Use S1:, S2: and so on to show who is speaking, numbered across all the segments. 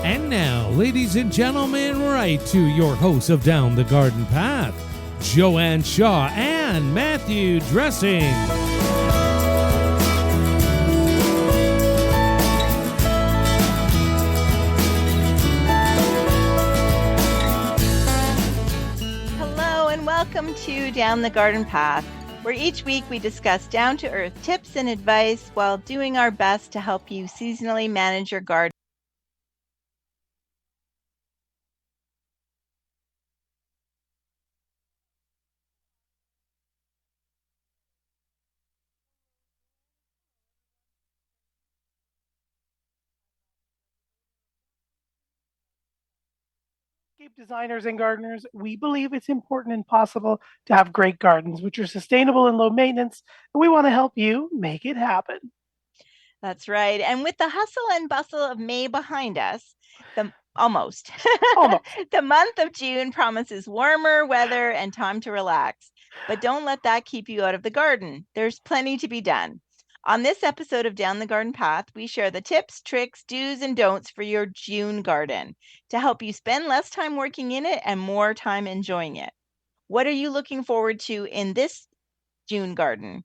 S1: And now, ladies and gentlemen, right to your hosts of Down the Garden Path, Joanne Shaw and Matthew Dressing.
S2: Hello and welcome to Down the Garden Path, where each week we discuss down-to-earth tips and advice while doing our best to help you seasonally manage your garden.
S3: Designers and gardeners, we believe it's important and possible to have great gardens, which are sustainable and low maintenance, and we want to help you make it happen.
S2: That's right. And with the hustle and bustle of May behind us, almost. The month of June promises warmer weather and time to relax. But don't let that keep you out of the garden. There's plenty to be done. On this episode of Down the Garden Path, we share the tips, tricks, do's, and don'ts for your June garden to help you spend less time working in it and more time enjoying it. What are you looking forward to in this June garden?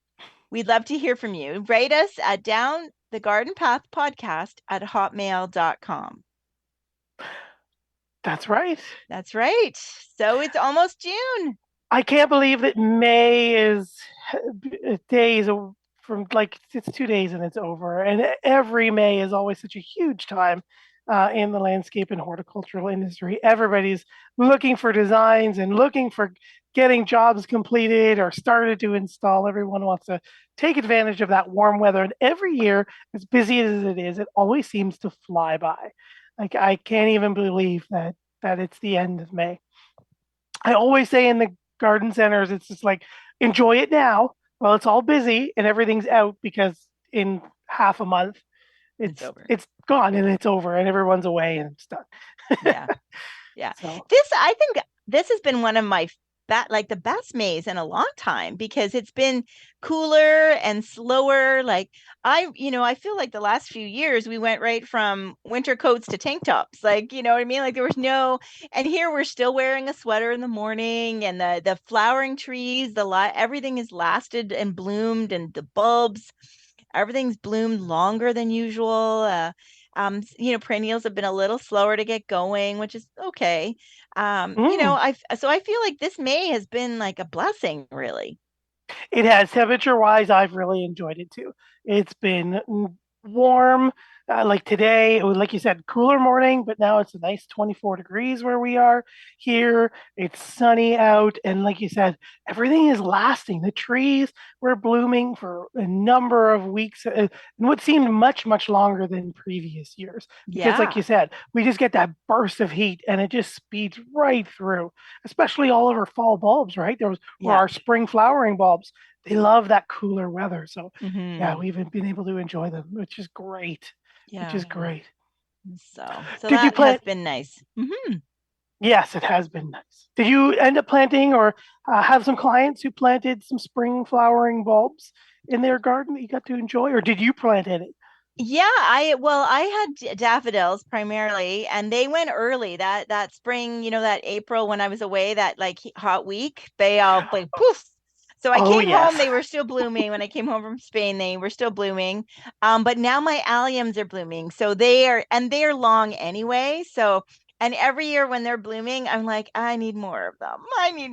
S2: We'd love to hear from you. Write us at Down the Garden Path Podcast at hotmail.com.
S3: That's right.
S2: That's right. So it's almost June.
S3: I can't believe that May is days from it's 2 days and it's over. And every May is always such a huge time in the landscape and horticultural industry. Everybody's looking for designs and looking for getting jobs completed or started to install. Everyone wants to take advantage of that warm weather. And every year, as busy as it is, it always seems to fly by. Like, I can't even believe that it's the end of May. I always say in the garden centers, it's just like, enjoy it now. Well, it's all busy and everything's out because in half a month, it's gone and it's over and everyone's away and it's done.
S2: Yeah.
S3: So.
S2: I think this has been one of my the best Mays in a long time because it's been cooler and slower. Like I feel like the last few years we went right from winter coats to tank tops. Like, you know what I mean? Like there was and here we're still wearing a sweater in the morning and the flowering trees, everything has lasted and bloomed and the bulbs, everything's bloomed longer than usual. Perennials have been a little slower to get going, which is okay. I feel like this May has been like a blessing, really.
S3: It has. Temperature-wise, I've really enjoyed it too. It's been warm. Like today, it was, like you said, cooler morning, but now it's a nice 24 degrees where we are here. It's sunny out. And like you said, everything is lasting. The trees were blooming for a number of weeks and what seemed much, much longer than previous years. Because like you said, we just get that burst of heat and it just speeds right through, especially all of our fall bulbs, right? Or our spring flowering bulbs. They love that cooler weather. So we've been able to enjoy them, which is great. Which is great.
S2: So that has been nice. Mm-hmm.
S3: Yes, it has been nice. Did you end up planting or have some clients who planted some spring flowering bulbs in their garden that you got to enjoy, or did you plant any?
S2: Yeah, I had daffodils primarily, and they went early that spring, that April when I was away, that like hot week, they all like poof. So I came home, they were still blooming. When I came home from Spain, they were still blooming. But now my alliums are blooming. So they are long anyway. So, and every year when they're blooming, I'm like, I need more of them. And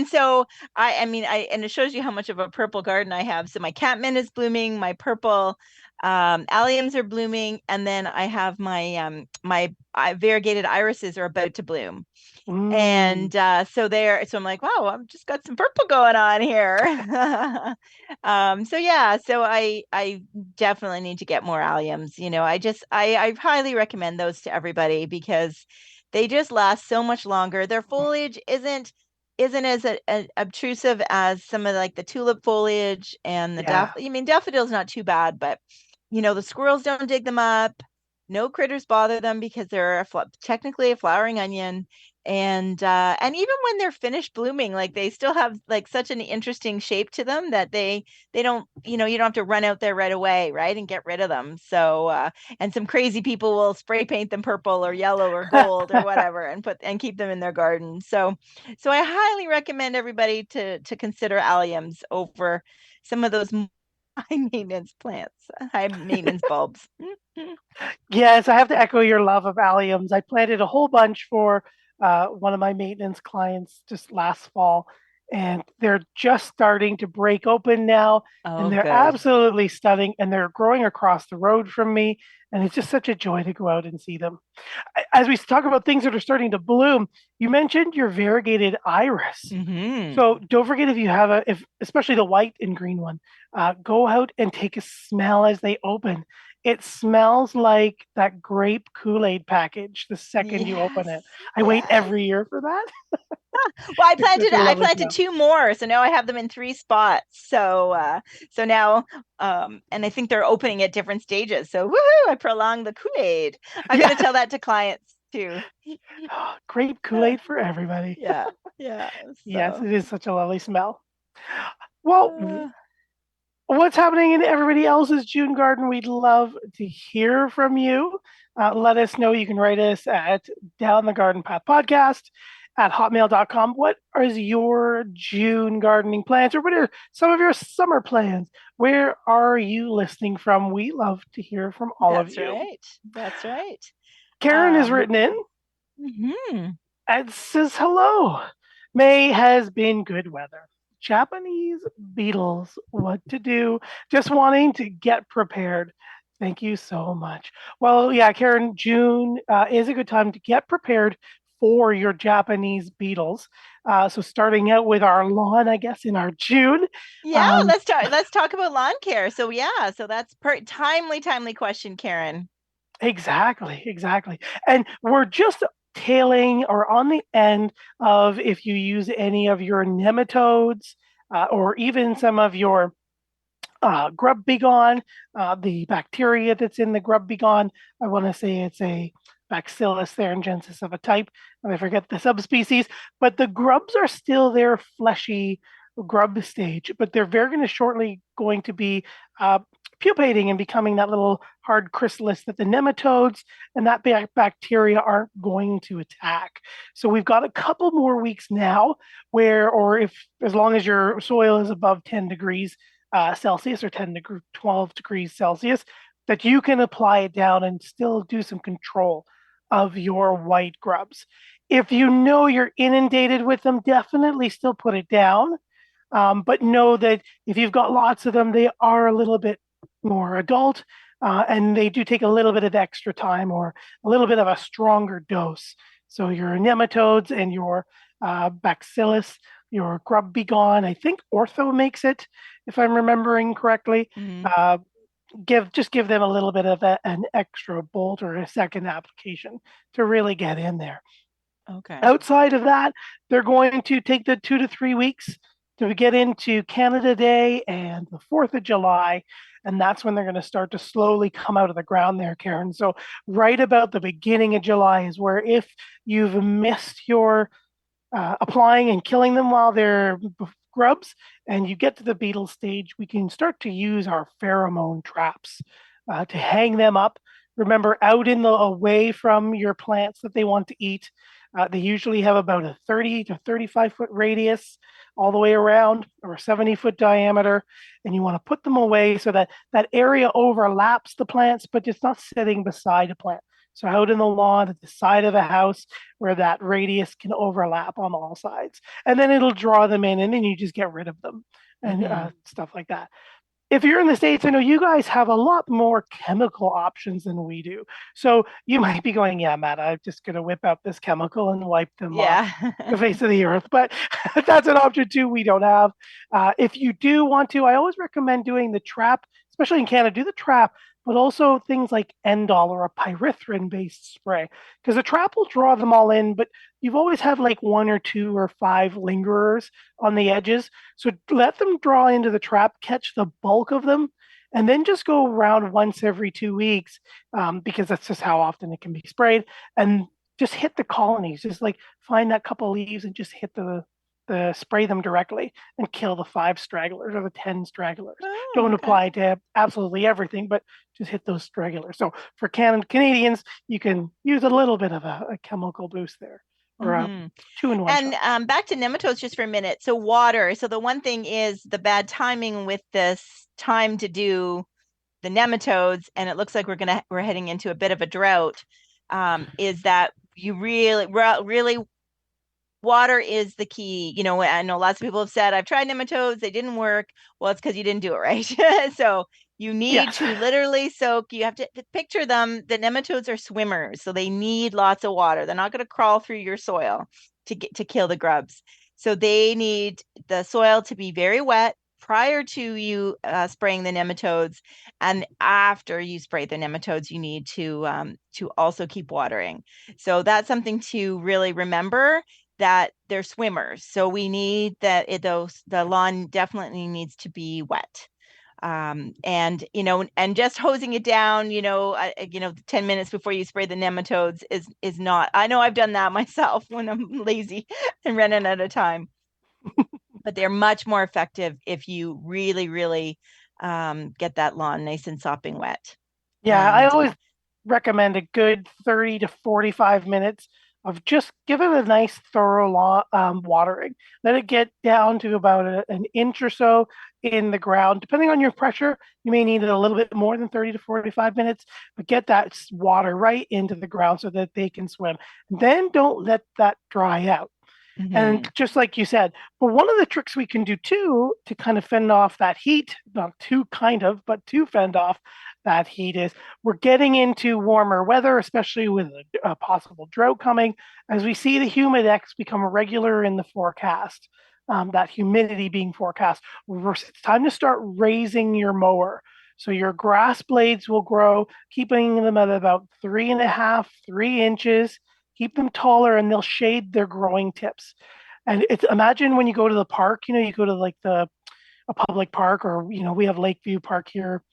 S2: so and it shows you how much of a purple garden I have. So my catmint is blooming, my purple alliums are blooming. And then I have my variegated irises are about to bloom. And so I'm like, wow, I've just got some purple going on here. So I definitely need to get more alliums. I highly recommend those to everybody because they just last so much longer. Their foliage isn't as obtrusive as some of like the tulip foliage and the daffodil's not too bad, but the squirrels don't dig them up. No critters bother them because they're technically a flowering onion. And even when they're finished blooming, like they still have like such an interesting shape to them that they don't, you don't have to run out there right away, right, and get rid of them. So and some crazy people will spray paint them purple or yellow or gold or whatever and keep them in their garden. So I highly recommend everybody to consider alliums over some of those high maintenance plants, high maintenance bulbs.
S3: Yes, I have to echo your love of alliums. I planted a whole bunch for one of my maintenance clients just last fall, and they're just starting to break open now, and
S2: Oh,
S3: they're
S2: good.
S3: absolutely stunning, and they're growing across the road from me, and it's just such a joy to go out and see them. As we talk about things that are starting to bloom, you mentioned your variegated iris.
S2: Hmm.
S3: So don't forget if you have if especially the white and green one, go out and take a smell as they open. It smells like that grape Kool-Aid package the second you open it.
S2: Yes.
S3: I wait
S2: Yes.
S3: every year for that.
S2: Well, I
S3: It's such
S2: planted
S3: a
S2: I
S3: lovely
S2: planted
S3: smell.
S2: two more, so now I have them in three spots. So now and I think they're opening at different stages. So woohoo, I prolong the Kool-Aid. I'm
S3: Yeah,
S2: gonna tell that to clients too.
S3: grape Kool-Aid for everybody.
S2: Yeah. Yeah.
S3: Yes,
S2: So
S3: it is such a lovely smell. Well,
S2: uh,
S3: what's happening in everybody else's June garden? We'd love to hear from you. Let us know. You can write us at Down the Garden Path Podcast at hotmail.com. What is your June gardening plans, or what are some of your summer plans? Where are you listening from? We love to hear from all of
S2: that's
S3: you.
S2: right. That's right.
S3: Karen has
S2: Um
S3: written in
S2: mhm.
S3: and says hello. May has been good weather. Japanese beetles, what to do? Just wanting to get prepared. Thank you so much. Well, yeah, Karen, June is a good time to get prepared for your Japanese beetles. So starting out with our lawn, I guess, in our June.
S2: Yeah,
S3: Um,
S2: let's talk about lawn care. So yeah, so that's timely question, Karen.
S3: exactly, exactly. And we're just tailing or on the end of if you use any of your nematodes or even some of your grub begone, the bacteria that's in the grub begone. I want to say it's a Bacillus thuringiensis of a type, and I forget the subspecies, but the grubs are still their fleshy grub stage, but they're very shortly going to be uh, pupating and becoming that little hard chrysalis that the nematodes and that bacteria aren't going to attack. So we've got a couple more weeks now where, or if as long as your soil is above 10 degrees, Celsius or 10 to 12 degrees Celsius, that you can apply it down and still do some control of your white grubs. If you know you're inundated with them, definitely still put it down. But know that if you've got lots of them, they are a little bit more adult and they do take a little bit of extra time or a little bit of a stronger dose. So your nematodes and your bacillus, your grub begone, I think ortho makes it, if I'm remembering correctly.
S2: Hmm.
S3: Uh, give them a little bit of an extra bolt or a second application to really get in there.
S2: Okay.
S3: Outside of that, they're going to take the 2 to 3 weeks to get into Canada Day and the 4th of July. And that's when they're going to start to slowly come out of the ground there, Karen. So, right about the beginning of July is where if you've missed your applying and killing them while they're grubs and you get to the beetle stage, we can start to use our pheromone traps to hang them up. Remember, out in the away from your plants that they want to eat. They usually have about a 30 to 35-foot radius all the way around or a 70-foot diameter. And you want to put them away so that that area overlaps the plants, but it's not sitting beside a plant. So out in the lawn at the side of the house where that radius can overlap on all sides. And then it'll draw them in and then you just get rid of them and
S2: Hmm.
S3: stuff like that. If you're in the States, I know you guys have a lot more chemical options than we do. So you might be going, yeah, Matt, I'm just going to whip out this chemical and wipe them off
S2: Yeah.
S3: the face of the earth. But that's an option too we don't have. If you do want to, I always recommend doing the trap, especially in Canada, do the trap, but also things like Endol or a pyrethrin based spray, because the trap will draw them all in, but you've always had like one or two or five lingerers on the edges. So let them draw into the trap, catch the bulk of them, and then just go around once every 2 weeks, because that's just how often it can be sprayed, and just hit the colonies. Just like find that couple leaves and just hit the spray them directly and kill the 5 stragglers or the 10 stragglers.
S2: Oh,
S3: Don't
S2: okay.
S3: apply to absolutely everything, but just hit those stragglers. So for Canadians, you can use a little bit of a chemical boost there, or a
S2: Hmm.
S3: 2-in-1
S2: And
S3: shot.
S2: back to nematodes just for a minute. So water. So the one thing is the bad timing with this time to do the nematodes, and it looks like we're heading into a bit of a drought. Is that you really water is the key. I know lots of people have said, I've tried nematodes, they didn't work. Well, it's because you didn't do it right. So you need
S3: Yes.
S2: to literally soak. You have to picture them. The nematodes are swimmers, so they need lots of water. They're not going to crawl through your soil to kill the grubs. So they need the soil to be very wet prior to you spraying the nematodes, and after you spray the nematodes, you need to also keep watering. So that's something to really remember, that they're swimmers. So we need the lawn definitely needs to be wet. And just hosing it down, 10 minutes before you spray the nematodes is not. I know I've done that myself when I'm lazy and running out of time. But they're much more effective if you really, really get that lawn nice and sopping wet.
S3: Yeah, I
S2: And
S3: always recommend a good 30 to 45 minutes of just give it a nice thorough watering. Let it get down to about an inch or so in the ground. Depending on your pressure, you may need it a little bit more than 30 to 45 minutes, but get that water right into the ground so that they can swim. Then don't let that dry out. And
S2: mhm,
S3: just like you said, but one of the tricks we can do too to kind of fend off that heat, not too kind of, but to fend off that heat, is we're getting into warmer weather, especially with a possible drought coming, as we see the humidex become regular in the forecast, that humidity being forecast. It's time to start raising your mower. So your grass blades will grow, keeping them at about 3.5, 3 inches. Keep them taller and they'll shade their growing tips. And it's imagine when you go to the park, you go to like a public park, or we have Lakeview Park here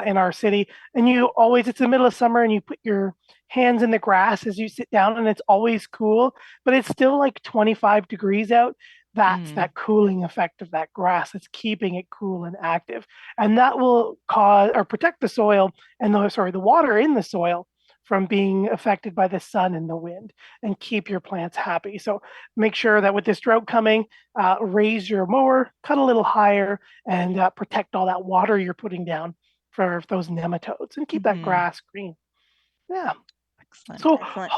S3: in our city, and it's the middle of summer and you put your hands in the grass as you sit down, and it's always cool, but it's still like 25 degrees out. That's
S2: mhm.
S3: that cooling effect of that grass. It's keeping it cool and active, and that will cause or protect the soil and the water in the soil from being affected by the sun and the wind, and keep your plants happy. So make sure that with this drought coming, raise your mower, cut a little higher, and protect all that water you're putting down for those nematodes, and keep that
S2: Mhm.
S3: grass green. Yeah.
S2: Excellent,
S3: So
S2: excellent.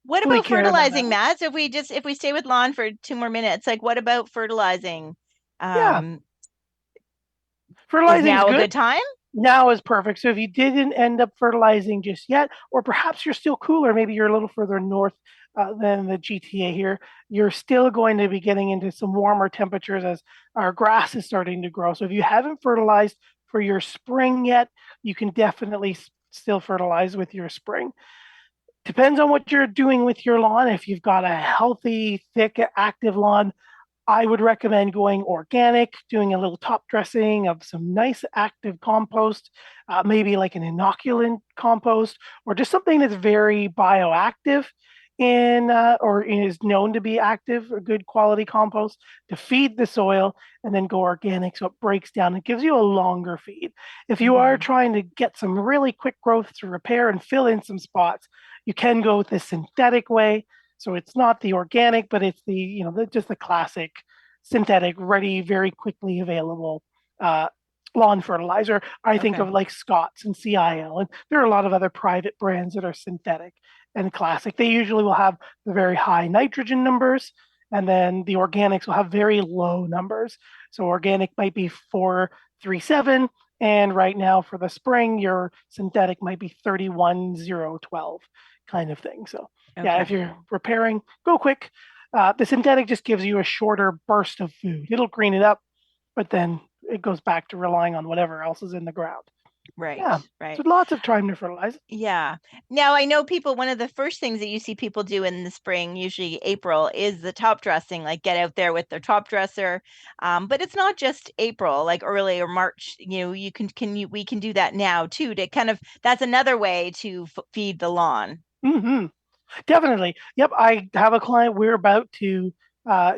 S2: What
S3: hopefully,
S2: about
S3: Karen,
S2: fertilizing, Matt? So if we stay with lawn for 2 more minutes, like what about fertilizing?
S3: yeah,
S2: Um, is
S3: fertilizing is
S2: now a
S3: good.
S2: good time?
S3: Now is perfect. So if you didn't end up fertilizing just yet, or perhaps you're still cooler, maybe you're a little further north than the GTA here, you're still going to be getting into some warmer temperatures as our grass is starting to grow. So if you haven't fertilized for your spring yet, you can definitely still fertilize with your spring. Depends on what you're doing with your lawn. If you've got a healthy, thick, active lawn, I would recommend going organic, doing a little top dressing of some nice active compost, maybe like an inoculant compost, or just something that's very bioactive or is known to be active, a good quality compost to feed the soil, and then go organic so it breaks down. It gives you a longer feed. If you are
S2: Hmm.
S3: trying to get some really quick growth to repair and fill in some spots, you can go with the synthetic way. So it's not the organic, but it's just the classic synthetic, ready, very quickly available uh, lawn fertilizer. I think
S2: Okay.
S3: of like Scott's and CIL, and there are a lot of other private brands that are synthetic and classic. They usually will have the very high nitrogen numbers, and then the organics will have very low numbers. So organic might be 437, and right now for the spring, your synthetic might be 31012 kind of thing. So yeah,
S2: Okay.
S3: if you're repairing, go quick. The synthetic just gives you a shorter burst of food. It'll green it up, but then it goes back to relying on whatever else is in the ground.
S2: Right,
S3: Yeah. So
S2: right.
S3: lots of time to fertilize.
S2: Yeah. Now I know people, one of the first things that you see people do in the spring, usually April, is the top dressing, like get out there with their top dresser. But it's not just April, like early or March, you we can do that now too to kind of, that's another way to feed the lawn.
S3: Hmm. Definitely. Yep. I have a client. We're about to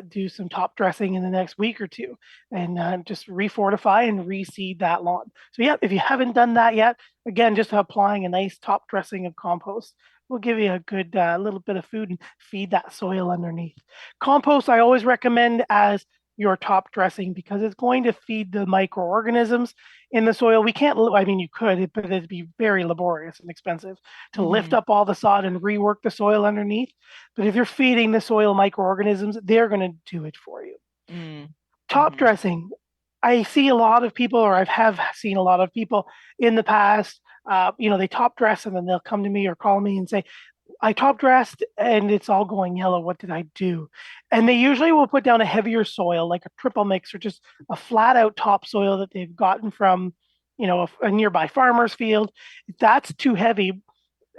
S3: do some top dressing in the next week or two and just refortify and reseed that lawn. So, yeah, if you haven't done that yet, again, just applying a nice top dressing of compost will give you a good little bit of food and feed that soil underneath. Compost, I always recommend as your top dressing because it's going to feed the microorganisms in the soil. We can't, I mean, you could, but it'd be very laborious and expensive to lift
S2: Hmm.
S3: up all the sod and rework the soil underneath. But if you're feeding the soil microorganisms, they're going to do it for you. Top
S2: Mm-hmm.
S3: dressing. I see a lot of people, or I have seen a lot of people in the past, they top dress and then they'll come to me or call me and say, I top dressed and it's all going yellow. What did I do? And they usually will put down a heavier soil, like a triple mix or just a flat out topsoil that they've gotten from, a nearby farmer's field. That's too heavy,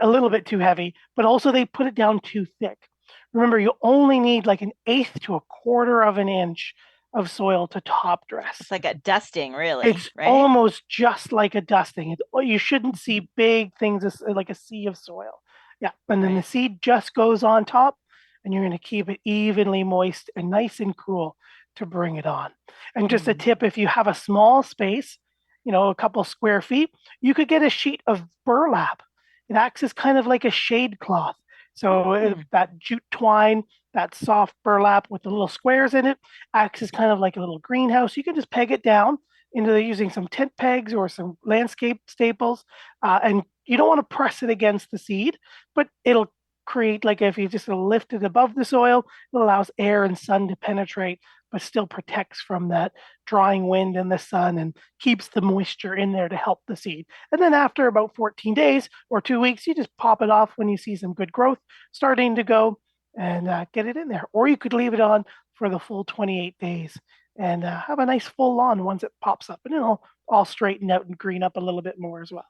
S3: a little bit too heavy, but also they put it down too thick. Remember, you only need like an eighth to a quarter of an inch of soil to top
S2: It's
S3: dress.
S2: like a dusting, really,
S3: It's
S2: right?
S3: almost just like a dusting. You shouldn't see big things like a sea of soil. Yeah. And then the
S2: Right.
S3: seed just goes on top, and you're going to keep it evenly moist and nice and cool to bring it on. And just a
S2: Mm.
S3: tip, if you have a small space, a couple square feet, you could get a sheet of burlap. It acts as kind of like a shade cloth. So
S2: Mm.
S3: that jute twine, that soft burlap with the little squares in it, acts as kind of like a little greenhouse. You can just peg it down into using some tent pegs or some landscape staples. And you don't want to press it against the seed, but it'll create, like if you just lift it above the soil, it allows air and sun to penetrate, but still protects from that drying wind and the sun and keeps the moisture in there to help the seed. And then after about 14 days or 2 weeks, you just pop it off when you see some good growth starting to go and get it in there. Or you could leave it on for the full 28 days and have a nice full lawn once it pops up and it'll all straighten out and green up a little bit more as well.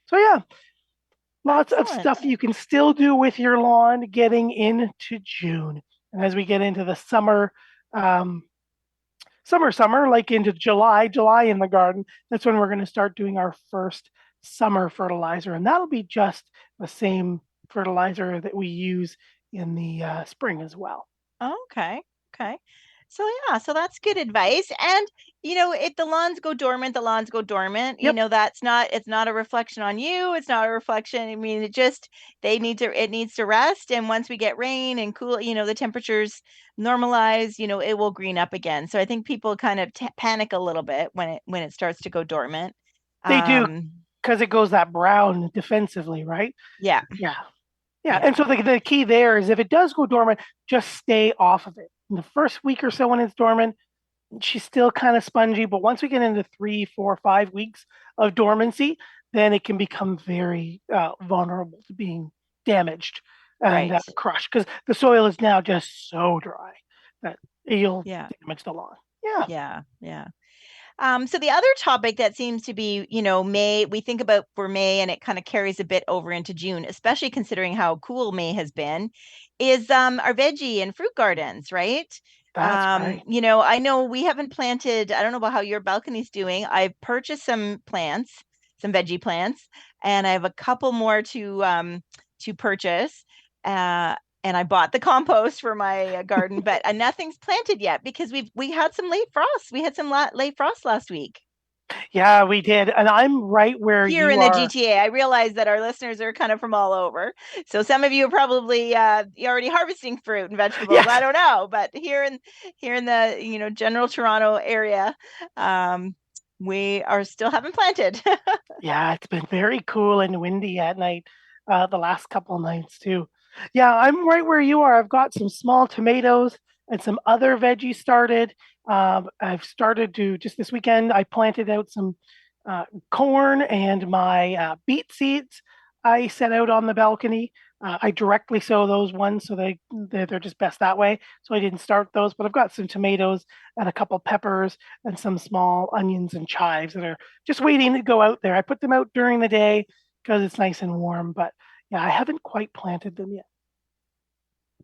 S3: So yeah, lots of
S2: Excellent.
S3: stuff you can still do with your lawn getting into June. And as we get into the summer, um, summer, like into July in the garden, that's when we're going to start doing our first summer fertilizer. And that'll be just the same fertilizer that we use in the spring as well.
S2: Okay. Okay. So yeah, so that's good advice. And if the lawns go dormant, the lawns go dormant.
S3: Yep,
S2: That's not, it's not a reflection on you. It's not a reflection. I mean, it needs to rest. And once we get rain and cool, the temperatures normalize, it will green up again. So I think people kind of panic a little bit when it starts to go dormant.
S3: they do
S2: Um,
S3: because it goes that brown defensively, right?
S2: yeah,
S3: Yeah. Yeah, and
S2: yeah,
S3: so the key there is if it does go dormant, just stay off of it. In the first week or so when it's dormant, she's still kind of spongy, but once we get into 3, 4, 5 weeks of dormancy, then it can become very vulnerable to being damaged and
S2: right.
S3: crushed because the soil is now just so dry that you'll
S2: Yeah,
S3: damage the lawn. Yeah,
S2: yeah, yeah. So the other topic that seems to be, May, we think about for May and it kind of carries a bit over into June, especially considering how cool May has been, is our veggie and fruit gardens, right?
S3: that's right.
S2: I know we haven't planted, I don't know about how your balcony's doing. I've purchased some plants, some veggie plants, and I have a couple more to purchase. Uh, and I bought the compost for my garden, but nothing's planted yet because we had some late frost. We had some late frost last week
S3: Yeah, we did. And I'm right where
S2: here
S3: you
S2: in the
S3: are.
S2: GTA. I realize that our listeners are kind of from all over, so some of you are probably already harvesting fruit and vegetables. I
S3: Yes.
S2: don't know, but here in the general Toronto area, we are still haven't planted.
S3: Yeah, it's been very cool and windy at night, the last couple of nights too. Yeah, I'm right where you are. I've got some small tomatoes and some other veggies started. I've started to just this weekend. I planted out some corn and my beet seeds I set out on the balcony. I directly sow those ones, so they're just best that way. So I didn't start those, but I've got some tomatoes and a couple peppers and some small onions and chives that are just waiting to go out there. I put them out during the day because it's nice and warm, but yeah, I haven't quite planted them yet.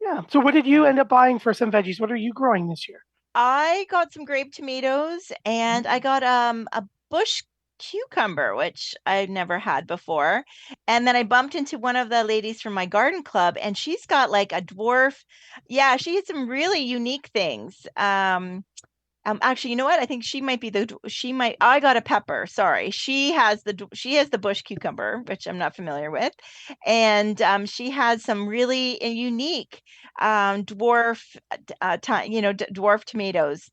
S3: Yeah. So what did you
S2: Yeah.
S3: end up buying for some veggies? What are you growing this year?
S2: I got some grape tomatoes and I got a bush cucumber, which I've never had before. And then I bumped into one of the ladies from my garden club and she's got like a dwarf. Yeah, she had some really unique things. Actually, you know what? I think she might be she might. I got a pepper. Sorry, she has the bush cucumber, which I'm not familiar with, and she has some really unique dwarf, dwarf tomatoes.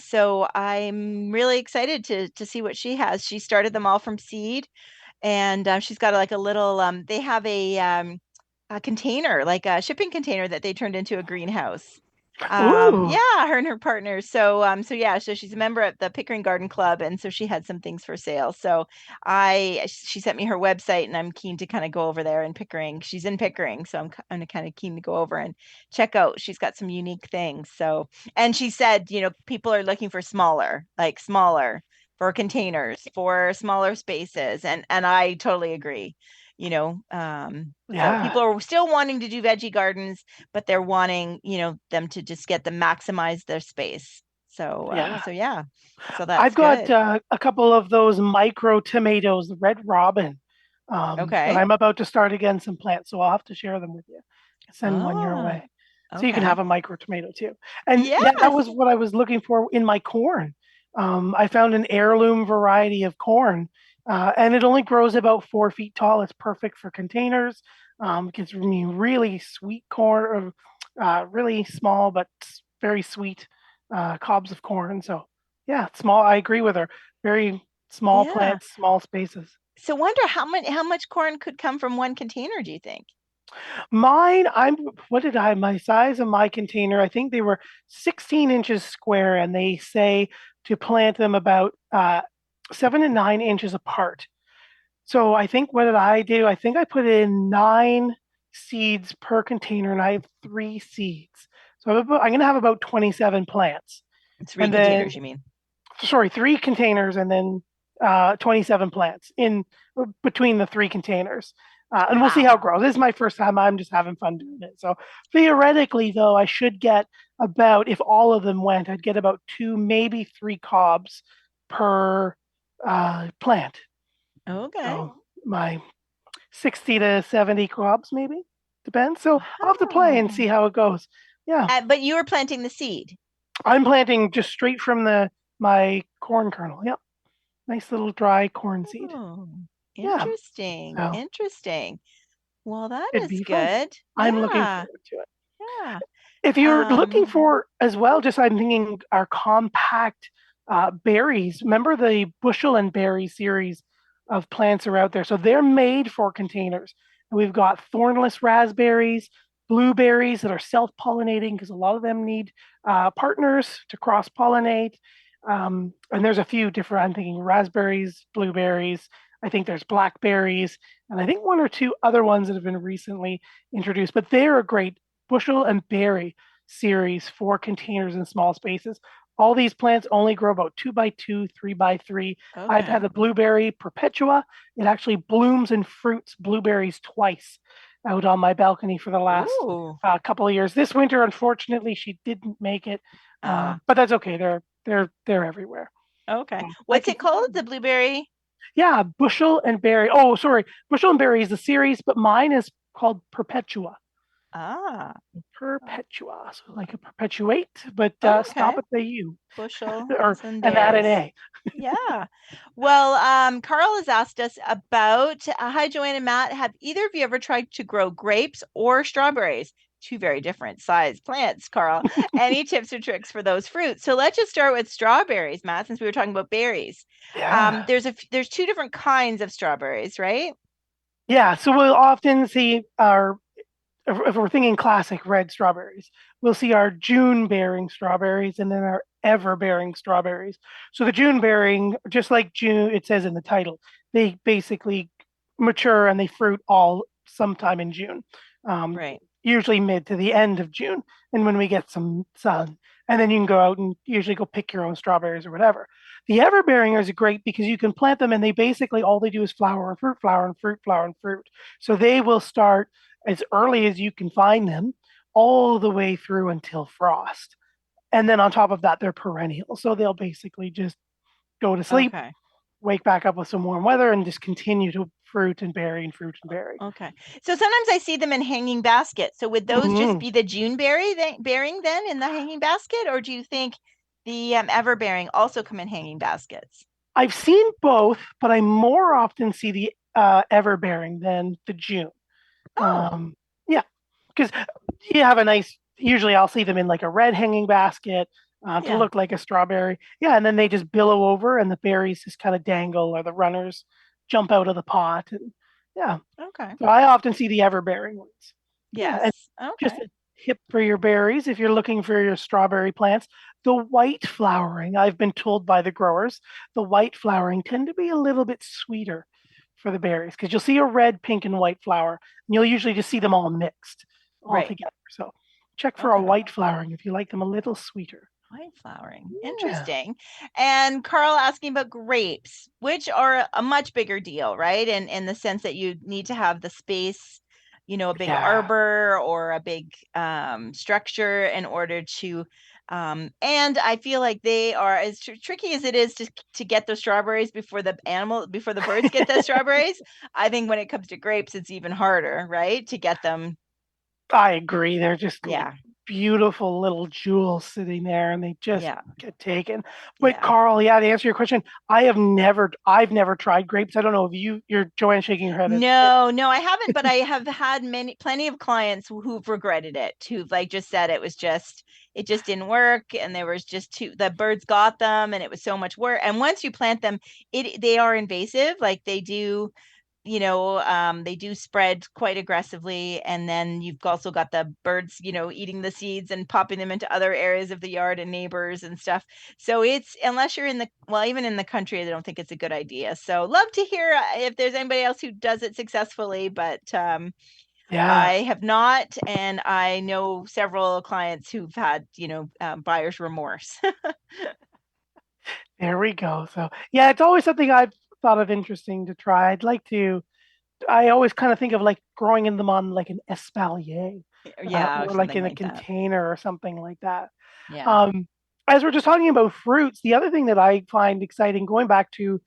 S2: So I'm really excited to see what she has. She started them all from seed, and she's got like a little. They have a container, like a shipping container that they turned into a greenhouse.
S3: Ooh,
S2: Yeah, her and her partner. So yeah, so she's a member of the Pickering Garden Club, and so she had some things for sale. So she sent me her website, and I'm keen to kind of go over there in Pickering. She's in Pickering, so I'm kind of keen to go over and check out. She's got some unique things. So, and she said, people are looking for smaller for containers, for smaller spaces, and I totally agree. So
S3: yeah,
S2: people are still wanting to do veggie gardens, but they're wanting, them to just get them maximize their space. So,
S3: yeah.
S2: so yeah, so
S3: I've
S2: that's
S3: got
S2: good.
S3: a couple of those micro tomatoes, the Red Robin, that
S2: Okay.
S3: I'm about to start again some plants, so I'll have to share them with you. Send one your
S2: Oh,
S3: way, so you can
S2: okay.
S3: have a micro tomato too. And yeah, that was
S2: Yes.
S3: what I was looking for in my corn. I found an heirloom variety of corn, and it only grows about 4 feet tall. It's perfect for containers. It gives me really sweet corn, really small but very sweet cobs of corn. So yeah, small. I agree with her. Very small
S2: Yeah.
S3: plants, small spaces.
S2: So wonder how much corn could come from one container, do you think?
S3: Mine, what did my size of my container, I think they were 16 inches square, and they say to plant them about 7 to 9 inches apart. So I think what did I do? I think I put in 9 seeds per container, and I have 3 seeds. So I'm going to have about 27 plants.
S2: Three
S3: And then
S2: containers, you mean?
S3: sorry, 3 containers and then 27 plants in between the 3 containers. And we'll see how
S2: Wow.
S3: it grows. This is my first time. I'm just having fun doing it. So theoretically, though, I should get about, if all of them went, I'd get about 2, maybe 3 cobs per plant.
S2: Okay.
S3: So my 60 to 70 cobs, maybe, depends. So I'll have to play and
S2: Wow.
S3: see how it goes. Yeah,
S2: But you were planting the seed.
S3: I'm planting just straight from my corn kernel. Yep. Nice little dry corn seed.
S2: Oh,
S3: Yeah.
S2: interesting.
S3: So
S2: Interesting. Well, that
S3: it'd
S2: is
S3: be fun.
S2: good.
S3: I'm looking
S2: Yeah.
S3: forward to it.
S2: Yeah.
S3: If you're looking
S2: Um,
S3: for as well, just I'm thinking our compact berries. Remember the bushel and berry series of plants are out there. So they're made for containers. And we've got thornless raspberries, blueberries that are self-pollinating because a lot of them need partners to cross-pollinate. And there's a few different, I'm thinking raspberries, blueberries. I think there's blackberries, and I think one or two other ones that have been recently introduced, but they're a great bushel and berry series for containers in small spaces. All these plants only grow about 2 by 2, 3 by 3. I've
S2: okay.
S3: had a blueberry perpetua. It actually blooms and fruits blueberries twice out on my balcony for the last
S2: Ooh.
S3: couple of years. This winter, unfortunately, she didn't make it,
S2: Uh,
S3: but that's okay. They're everywhere.
S2: okay.
S3: So I
S2: What's
S3: can
S2: it
S3: keep
S2: called?
S3: them.
S2: The blueberry?
S3: Yeah, bushel and berry. Oh, sorry, bushel and berry is the series, but mine is called perpetua.
S2: Ah,
S3: Perpetua, so like a perpetuate, but
S2: okay.
S3: stop at the U or
S2: Bushels and
S3: and add an
S2: berries.
S3: A.
S2: Yeah. Well, Carl has asked us about, hi, Joanne and Matt. Have either of you ever tried to grow grapes or strawberries? Two very different size plants, Carl. Any tips or tricks for those fruits? So let's just start with strawberries, Matt, since we were talking about berries.
S3: Yeah,
S2: There's two different kinds of strawberries, right?
S3: yeah. So we'll often see our if we're thinking classic red strawberries, we'll see our June bearing strawberries and then our ever bearing strawberries. So the June bearing, just like June, it says in the title, they basically mature and they fruit all sometime in June, um,
S2: Right.
S3: usually mid to the end of June, and when we get some sun. And then you can go out and usually go pick your own strawberries or whatever. The everbearing are great because you can plant them and they basically all they do is flower and fruit, flower and fruit, flower and fruit. So they will start as early as you can find them all the way through until frost. And then on top of that, they're perennial. So they'll basically just go to sleep,
S2: Okay.
S3: wake back up with some warm weather, and just continue to fruit and berry and fruit and berry.
S2: Okay. So sometimes I see them in hanging baskets. So would those just be the June bearing then in the hanging basket, or do you think the everbearing also come in hanging baskets?
S3: I've seen both, but I more often see the everbearing than the June.
S2: Oh.
S3: Yeah, because you have a nice. Usually, I'll see them in like a red hanging basket to
S2: Yeah.
S3: look like a strawberry. Yeah, and then they just billow over, and the berries just kind of dangle, or the runners jump out of the pot. And yeah,
S2: Okay.
S3: so I often see the everbearing ones. Yeah, and
S2: Yes.
S3: just
S2: Okay.
S3: a tip for your berries if you're looking for your strawberry plants. The white flowering, I've been told by the growers, the white flowering tend to be a little bit sweeter for the berries because you'll see a red, pink, and white flower, and you'll usually just see them all mixed all
S2: Right.
S3: together. So check for a
S2: Okay.
S3: white flowering if you like them a little sweeter.
S2: White flowering.
S3: Yeah.
S2: Interesting. And Carl asking about grapes, which are a much bigger deal, right? And in the sense that you need to have the space, a big arbor or a big structure in order to and I feel like they are as tricky as it is to get the strawberries before the birds get the strawberries. I think when it comes to grapes, it's even harder, right? To get them.
S3: I agree. They're just
S2: Yeah.
S3: beautiful little jewels sitting there, and they just
S2: Yeah.
S3: get taken. But
S2: Yeah.
S3: Carl, to answer your question, I've never tried grapes. I don't know if you're Joanne shaking her head.
S2: No, I haven't, but I have had plenty of clients who've regretted it, who've like just said it just didn't work, and there was just the birds got them, and it was so much work. And once you plant them, they are invasive, like they do. They do spread quite aggressively, and then you've also got the birds, eating the seeds and popping them into other areas of the yard and neighbors and stuff. So it's, unless you're even in the country, I don't think it's a good idea. So love to hear if there's anybody else who does it successfully, but I have not, and I know several clients who've had, buyer's remorse.
S3: There we go. So yeah, it's always something I've thought of interesting to try. I always kind of think of like growing in them on like an espalier,
S2: Yeah,
S3: or like in a
S2: that.
S3: container or something like that.
S2: Yeah.
S3: As we're just talking about fruits, the other thing that I find exciting, going back to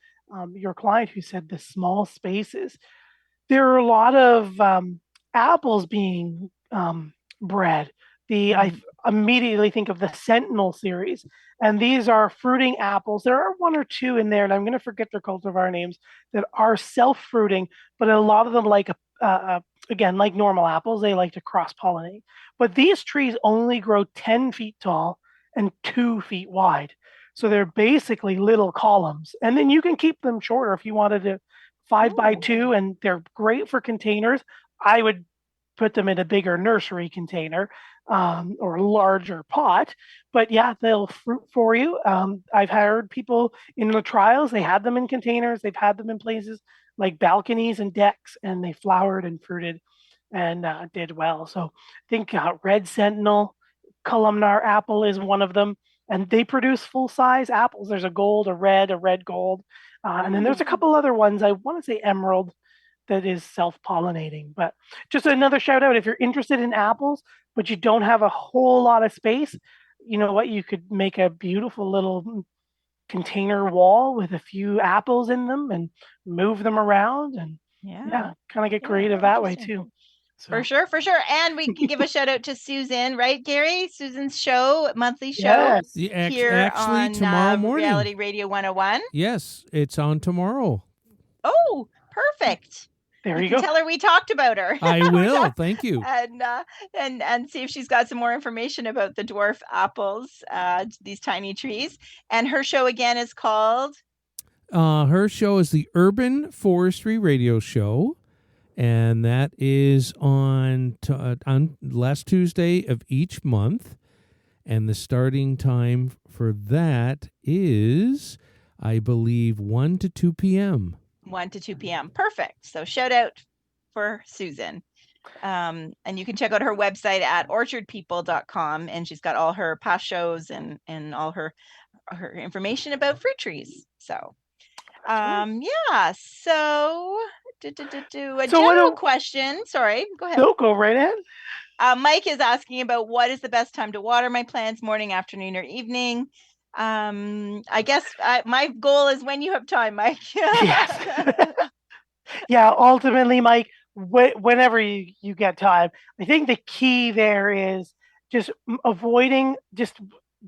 S3: your client who said the small spaces, there are a lot of apples being bred. I immediately think of the Sentinel series, and these are fruiting apples. There are one or two in there, and I'm going to forget their cultivar names, that are self-fruiting, but a lot of them, like again, like normal apples, they like to cross-pollinate. But these trees only grow 10 feet tall and 2 feet wide. So they're basically little columns. And then you can keep them shorter if you wanted to 5x2, and they're great for containers. I would put them in a bigger nursery container or larger pot. But yeah, they'll fruit for you. I've heard people in the trials, they had them in containers, they've had them in places like balconies and decks, and they flowered and fruited and did well. So I think Red Sentinel, columnar apple is one of them, and they produce full-size apples. There's a gold, a red gold, and then there's a couple other ones. I want to say emerald, that is self-pollinating. But just another shout out, if you're interested in apples, but you don't have a whole lot of space, you know what? You could make a beautiful little container wall with a few apples in them and move them around, and kind of get creative that way too.
S2: So. For sure. And we can give a shout out to Susan, right, Gary? Susan's show, monthly show here
S1: actually
S2: on
S1: tomorrow morning.
S2: Reality Radio 101.
S1: Yes, it's on tomorrow.
S2: Oh, perfect.
S3: There you go.
S2: Tell her we talked about her.
S1: I will. Thank you.
S2: And see if she's got some more information about the dwarf apples, these tiny trees. And her show again is called?
S1: Her show is the Urban Forestry Radio Show. And that is on last Tuesday of each month. And the starting time for that is, I believe, 1 to 2 p.m.
S2: 1 to 2 p.m. Perfect. So shout out for Susan. And you can check out her website at orchardpeople.com, and she's got all her past shows and all her information about fruit trees. So yeah, so a general question. Sorry, go ahead.
S3: No, go right ahead.
S2: Mike is asking about what is the best time to water my plants, morning, afternoon, or evening. I guess my goal is when you have time, Mike.
S3: Yes. Yeah, ultimately, Mike, whenever you get time, I think the key there is just avoiding just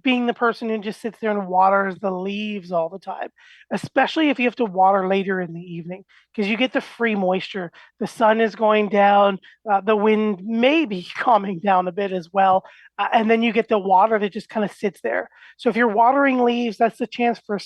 S3: being the person who just sits there and waters the leaves all the time, especially if you have to water later in the evening, because you get the free moisture. The sun is going down, the wind may be calming down a bit as well, and then you get the water that just kind of sits there. So if you're watering leaves, that's the chance for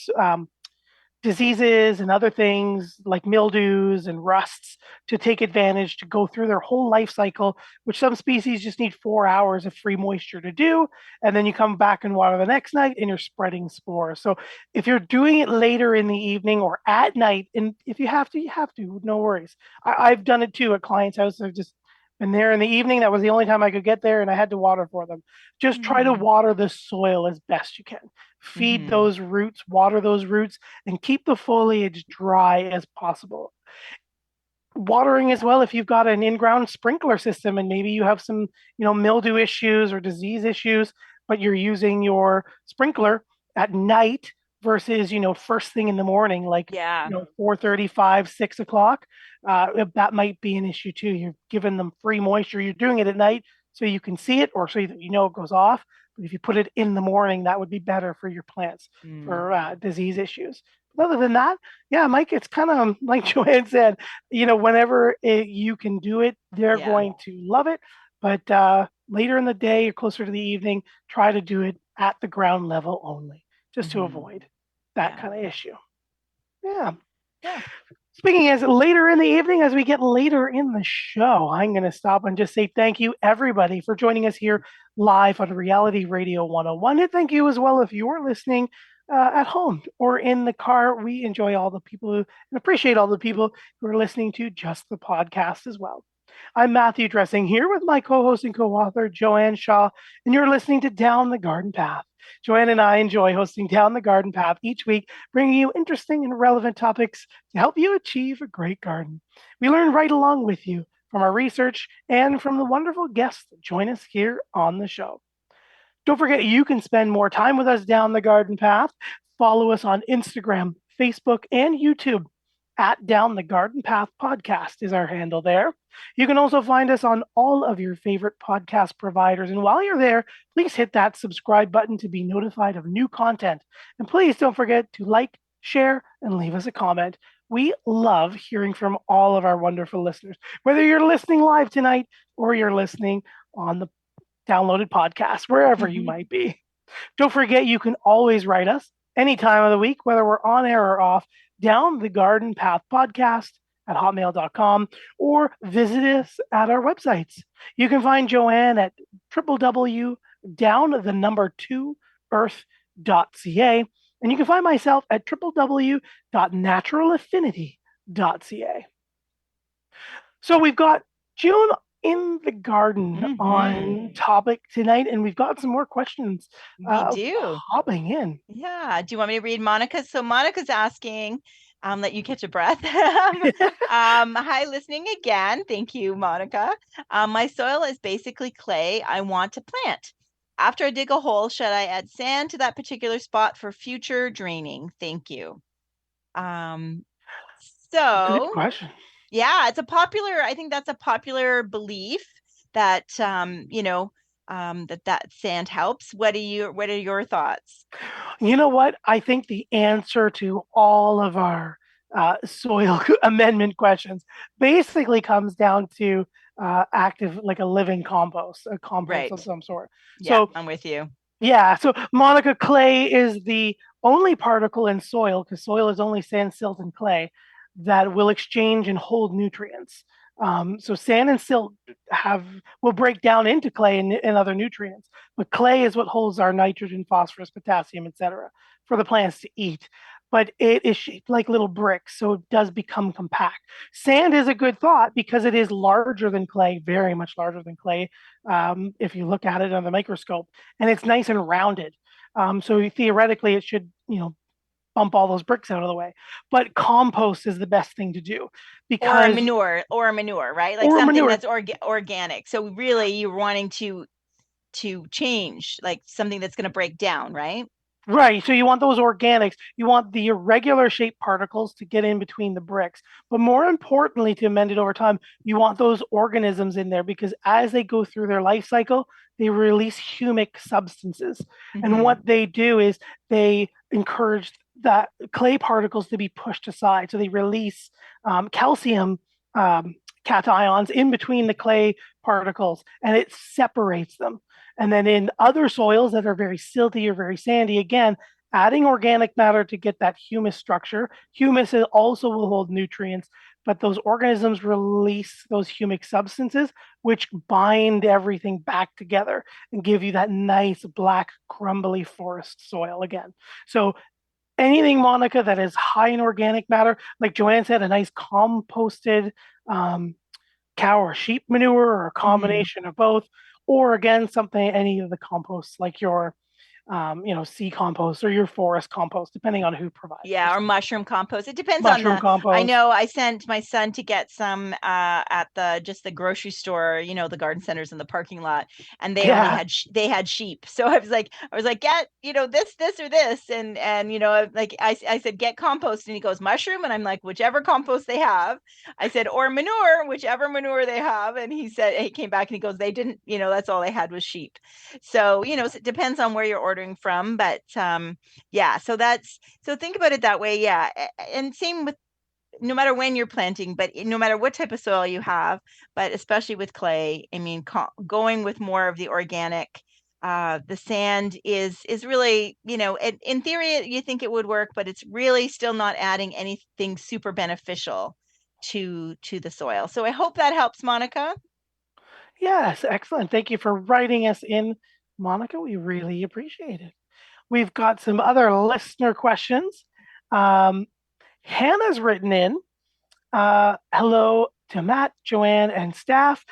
S3: diseases and other things like mildews and rusts to take advantage to go through their whole life cycle, which some species just need 4 hours of free moisture to do. And then you come back and water the next night and you're spreading spores. So if you're doing it later in the evening or at night, and if you have to, no worries. I've done it too at clients' house. I've just been there in the evening. That was the only time I could get there and I had to water for them. Just try to water the soil as best you can. Feed those roots, water those roots, and keep the foliage dry as possible. Watering as well, if you've got an in-ground sprinkler system and maybe you have some, mildew issues or disease issues, but you're using your sprinkler at night versus, first thing in the morning, like 4:35, 6 o'clock, that might be an issue too. You're giving them free moisture. You're doing it at night so you can see it or so that it goes off. But if you put it in the morning, that would be better for your plants for disease issues. But other than that, yeah, Mike, it's kind of like Joanne said, whenever you can do it, they're going to love it. But later in the day or closer to the evening, try to do it at the ground level only, just to avoid that kind of issue. Yeah. Speaking as later in the evening, as we get later in the show, I'm going to stop and just say thank you, everybody, for joining us here live on Reality Radio 101. And thank you as well if you're listening at home or in the car. We enjoy all the people and appreciate all the people who are listening to just the podcast as well. I'm Matthew Dressing here with my co-host and co-author, Joanne Shaw, and you're listening to Down the Garden Path. Joanne and I enjoy hosting Down the Garden Path each week, bringing you interesting and relevant topics to help you achieve a great garden. We learn right along with you from our research and from the wonderful guests that join us here on the show. Don't forget, you can spend more time with us down the garden path. Follow us on Instagram, Facebook, and YouTube. At Down the Garden Path Podcast is our handle there. You can also find us on all of your favorite podcast providers. And while you're there, please hit that subscribe button to be notified of new content. And please don't forget to like, share, and leave us a comment. We love hearing from all of our wonderful listeners, whether you're listening live tonight or you're listening on the downloaded podcast, wherever you might be. Don't forget, you can always write us any time of the week, whether we're on air or off, Down the Garden Path Podcast at hotmail.com, or visit us at our websites. You can find Joanne at www.down2earth.ca, and you can find myself at www.naturalaffinity.ca. So we've got June in the garden on topic tonight, and we've got some more questions popping in.
S2: Yeah. Do you want me to read Monica? So Monica's asking, let you catch a breath. Hi, listening again. Thank you, Monica. My soil is basically clay. I want to plant. After I dig a hole, should I add sand to that particular spot for future draining? Thank you.
S3: Good question.
S2: Yeah, it's I think that's a popular belief that, that sand helps. What are your thoughts?
S3: You know what? I think the answer to all of our soil amendment questions basically comes down to active, like a living compost, a compost of some sort.
S2: Yeah, so I'm with you.
S3: Yeah. So Monica, clay is the only particle in soil, because soil is only sand, silt, and clay, that will exchange and hold nutrients. So sand and silt will break down into clay and other nutrients, but clay is what holds our nitrogen, phosphorus, potassium, etc., for the plants to eat. but it is shaped like little bricks, so it does become compact. Sand is a good thought because it is larger than clay, very much larger than clay, if you look at it on the microscope, and it's nice and rounded. So theoretically, it should, bump all those bricks out of the way. But compost is the best thing to do
S2: Or a
S3: because
S2: manure, right? Like
S3: or
S2: something
S3: manure.
S2: that's organic. So really you're wanting to change, like something that's going to break down, right?
S3: Right. So you want those organics. You want the irregular shaped particles to get in between the bricks. But more importantly, to amend it over time, you want those organisms in there because as they go through their life cycle, they release humic substances. And
S2: Mm-hmm.
S3: what they do is they encourage that clay particles to be pushed aside. So they release calcium cations in between the clay particles and it separates them. And then in other soils that are very silty or very sandy, again, adding organic matter to get that humus structure. Humus also will hold nutrients, but those organisms release those humic substances, which bind everything back together and give you that nice black, crumbly forest soil again. So anything, Monica, that is high in organic matter, like Joanne said, a nice composted cow or sheep manure or a combination of both, or again, something, any of the composts like your, sea compost or your forest compost, depending on who provides.
S2: Yeah, or mushroom compost. It depends on
S3: Mushroom compost.
S2: I know I sent my son to get some at the grocery store, the garden centers in the parking lot, and they only had they had sheep. So I was like, get, this or this, and like I said, get compost, and he goes mushroom, and I'm like, whichever compost they have. I said, or manure, whichever manure they have, and he came back and he goes, they didn't, that's all they had was sheep. So it depends on where you're ordering from, but yeah, so think about it that way. Yeah. And same with no matter when you're planting, but no matter what type of soil you have, but especially with clay, I mean, going with more of the organic, the sand is really, in theory, you think it would work, but it's really still not adding anything super beneficial to the soil. So I hope that helps, Monica.
S3: Yes, excellent. Thank you for writing us in, Monica. We really appreciate it. We've got some other listener questions. Hannah's written in. Hello to Matt, Joanne, and staff.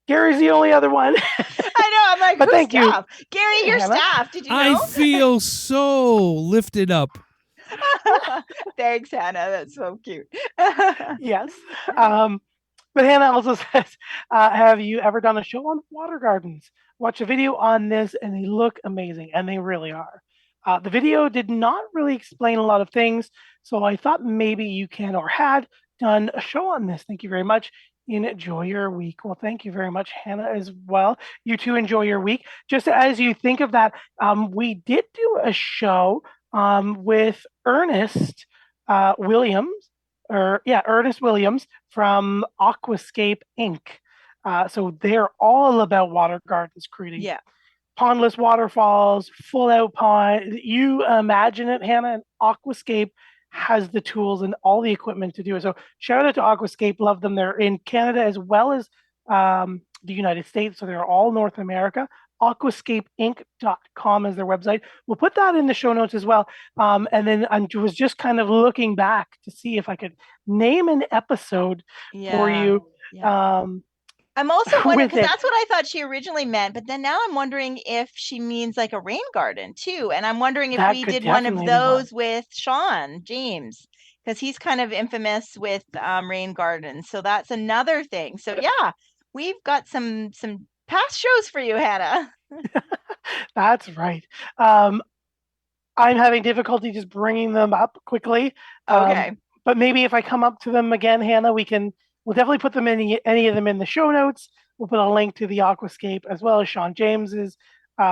S3: Gary's the only other one.
S2: I know. I'm like,
S3: but
S2: who's
S3: thank
S2: staff?
S3: you,
S2: Gary, your
S3: Hannah.
S2: staff. Did you know?
S1: I feel so lifted up.
S2: Thanks, Hannah. That's so cute.
S3: Yes. But Hannah also says, have you ever done a show on water gardens? Watch a video on this and they look amazing, and they really are. The video did not really explain a lot of things, so I thought maybe you can or had done a show on this. Thank you very much. Enjoy your week. Well, thank you very much, Hannah, as well. You too enjoy your week. Just as you think of that, we did do a show with Ernest Williams, Ernest Williams from Aquascape Inc. So they're all about water gardens, creating pondless waterfalls, full out pond. You imagine it, Hannah, and Aquascape has the tools and all the equipment to do it. So shout out to Aquascape. Love them. They're in Canada as well as the United States. So they're all North America. Aquascapeinc.com is their website. We'll put that in the show notes as well. And then I was just kind of looking back to see if I could name an episode for you.
S2: Yeah. I'm also wondering, because that's what I thought she originally meant, but then now I'm wondering if she means like a rain garden too. And I'm wondering if we did one of those with Sean James, because he's kind of infamous with rain gardens. So that's another thing. So yeah, we've got some past shows for you, Hannah.
S3: That's right. I'm having difficulty just bringing them up quickly.
S2: Okay.
S3: But maybe if I come up to them again, Hannah, we'll definitely put them in any of them in the show notes. We'll put a link to the Aquascape as well as Sean James's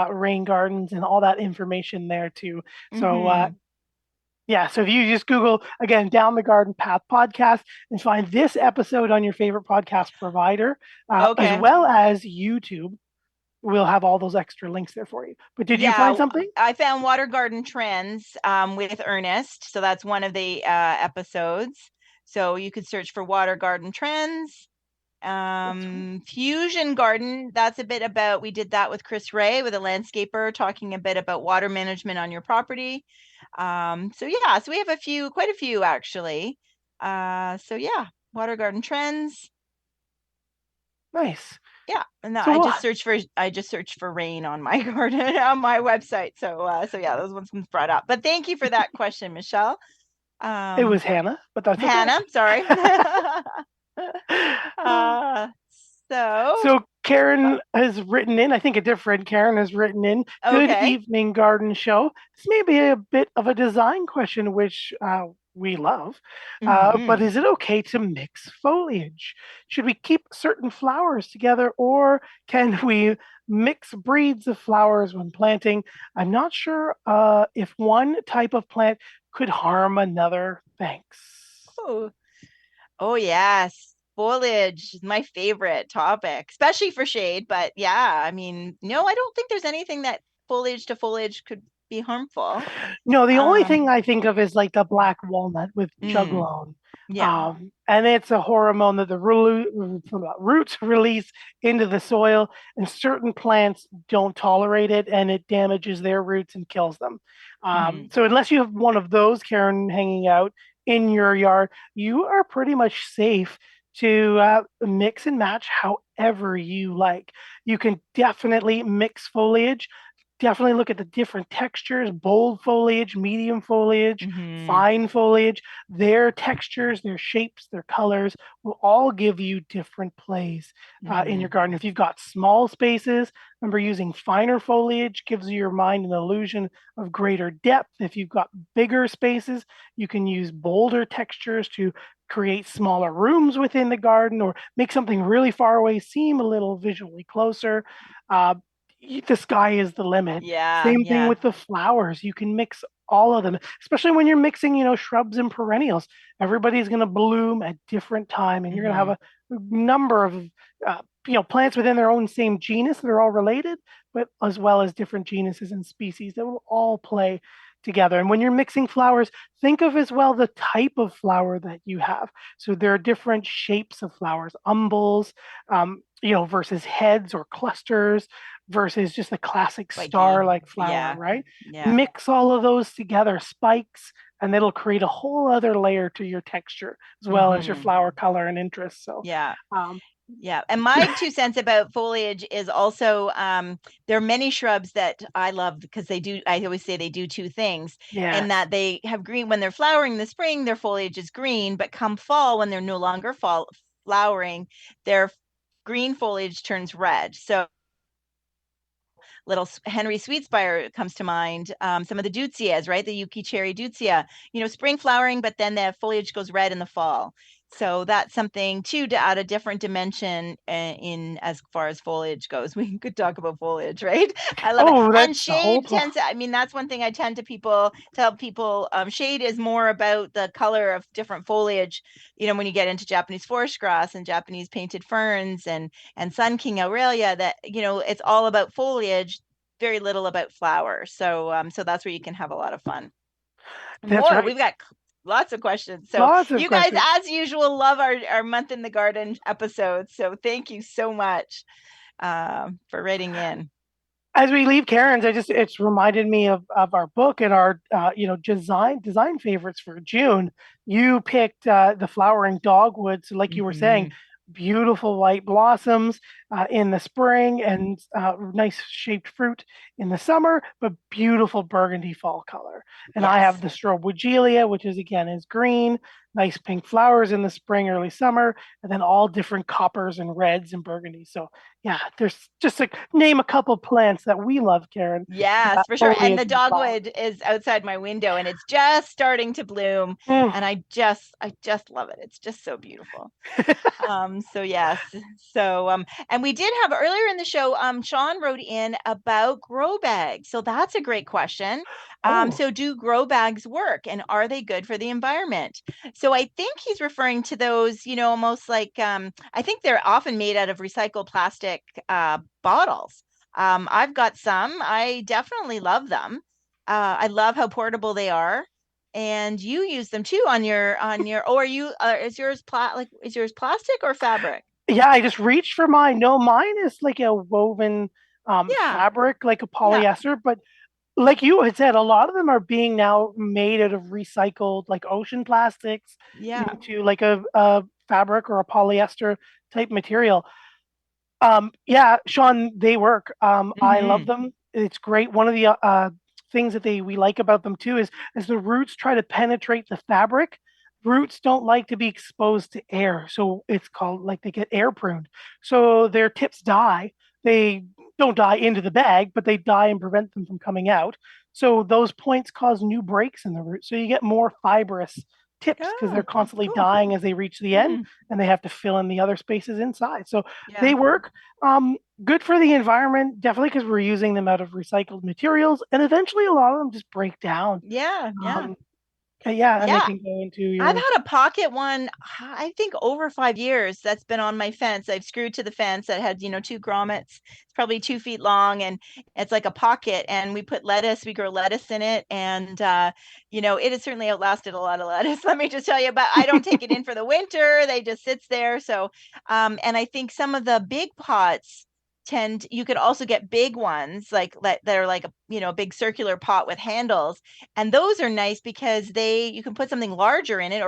S3: rain gardens and all that information there too. So so if you just Google, again, Down the Garden Path podcast and find this episode on your favorite podcast provider, as well as YouTube, we'll have all those extra links there for you. But did you find something?
S2: I found Water Garden Trends with Ernest. So that's one of the episodes. So you could search for Water Garden Trends. Fusion Garden, that's a bit about, we did that with Chris Ray, with a landscaper, talking a bit about water management on your property. So we have quite a few actually. So yeah, water garden trends.
S3: Nice.
S2: Yeah, and
S3: So
S2: I just searched for rain on my garden on my website. So yeah, those ones brought up. But thank you for that question, Michelle.
S3: it was Hannah, but that's okay.
S2: Hannah, sorry. uh, so
S3: So Karen has written in, I think a different Karen has written in, good
S2: okay.
S3: evening garden show. This may be a bit of a design question, which we love, but is it okay to mix foliage? Should we keep certain flowers together, or can we mix breeds of flowers when planting? I'm not sure if one type of plant could harm another. Thanks.
S2: Oh yes. Foliage is my favorite topic, especially for shade. But yeah, I mean, no, I don't think there's anything that foliage to foliage could be harmful.
S3: No, the only thing I think of is like the black walnut with juglone.
S2: Yeah.
S3: And it's a hormone that the roots release into the soil, and certain plants don't tolerate it, and it damages their roots and kills them. So unless you have one of those, Karen, hanging out in your yard, you are pretty much safe to mix and match however you like. You can definitely mix foliage. Definitely look at the different textures, bold foliage, medium foliage, fine foliage. Their textures, their shapes, their colors will all give you different plays in your garden. If you've got small spaces, remember using finer foliage gives your mind an illusion of greater depth. If you've got bigger spaces, you can use bolder textures to create smaller rooms within the garden or make something really far away seem a little visually closer. The sky is the limit.
S2: Yeah.
S3: Same thing with the flowers. You can mix all of them, especially when you're mixing, shrubs and perennials. Everybody's going to bloom at different time, and you're going to have a number of, plants within their own same genus that are all related, but as well as different genuses and species that will all play together. And when you're mixing flowers, think of as well the type of flower that you have. So there are different shapes of flowers, umbels, versus heads or clusters versus just a classic star-like flower, right?
S2: Yeah.
S3: Mix all of those together, spikes, and it'll create a whole other layer to your texture as well as your flower color and interest. So
S2: yeah. Yeah. And my 2 cents about foliage is also there are many shrubs that I love because I always say they do 2 things. And that they have green when they're flowering in the spring, their foliage is green, but come fall when they're no longer flowering, their green foliage turns red. So little Henry Sweetspire comes to mind. Some of the deutzias, right? The Yuki cherry deutzia, spring flowering, but then the foliage goes red in the fall. So that's something too to add a different dimension in as far as foliage goes. We could talk about foliage, right? I love it. And shade that's one thing I tend to tell people. Shade is more about the color of different foliage. When you get into Japanese forest grass and Japanese painted ferns and Sun King Aurelia, that it's all about foliage, very little about flowers. So that's where you can have a lot of fun. Right. We've got lots of questions. So you guys, as usual, love our Month in the Garden episodes. So thank you so much for writing in.
S3: As we leave Karen's, it's reminded me of our book and our design favorites for June. You picked the flowering dogwood, so like you were saying, beautiful white blossoms in the spring and nice shaped fruit in the summer, but beautiful burgundy fall color. And I have the strobigelia, which is green, nice pink flowers in the spring, early summer, and then all different coppers and reds and burgundy. So yeah, there's just name a couple plants that we love, Karen.
S2: Yes, for sure. And the dogwood is outside my window and it's just starting to bloom. And I just love it. It's just so beautiful. So yes. So and we did have earlier in the show, Sean wrote in about grow bags. So that's a great question. So do grow bags work and are they good for the environment? So I think he's referring to those, almost like I think they're often made out of recycled plastic bottles. I've got some. I definitely love them. I love how portable they are. And you use them too on your or are you is yours plastic or fabric?
S3: Yeah, I just reached for mine. No, mine is like a woven fabric, like a polyester, but like you had said, a lot of them are being now made out of recycled, like ocean plastics,
S2: Yeah.
S3: into like a fabric or a polyester type material. Yeah, Sean, they work. I love
S2: Mm-hmm.
S3: them. It's great. One of the things that we like about them too is as the roots try to penetrate the fabric, roots don't like to be exposed to air. So it's called, like, they get air pruned. So their tips die. They don't die into the bag, but they die and prevent them from coming out. So those points cause new breaks in the root. So you get more fibrous tips because they're
S2: Oh,
S3: constantly
S2: cool.
S3: dying as they reach the end,
S2: Mm-hmm.
S3: and they have to fill in the other spaces inside. So
S2: Yeah.
S3: they work. Good for the environment, definitely, because we're using them out of recycled materials, and eventually a lot of them just break down.
S2: Yeah. Yeah.
S3: Um, yeah, and they
S2: Yeah.
S3: can go into
S2: I've
S3: your.
S2: had a pocket one, I think over 5 years that's been on my fence. I've screwed to the fence that had, two grommets. It's probably 2 feet long and it's like a pocket. And we grow lettuce in it. And, it has certainly outlasted a lot of lettuce, let me just tell you. But I don't take it in for the winter. They just sits there. So, and I think some of the big pots you could also get big ones that are like a big circular pot with handles, and those are nice because you can put something larger in it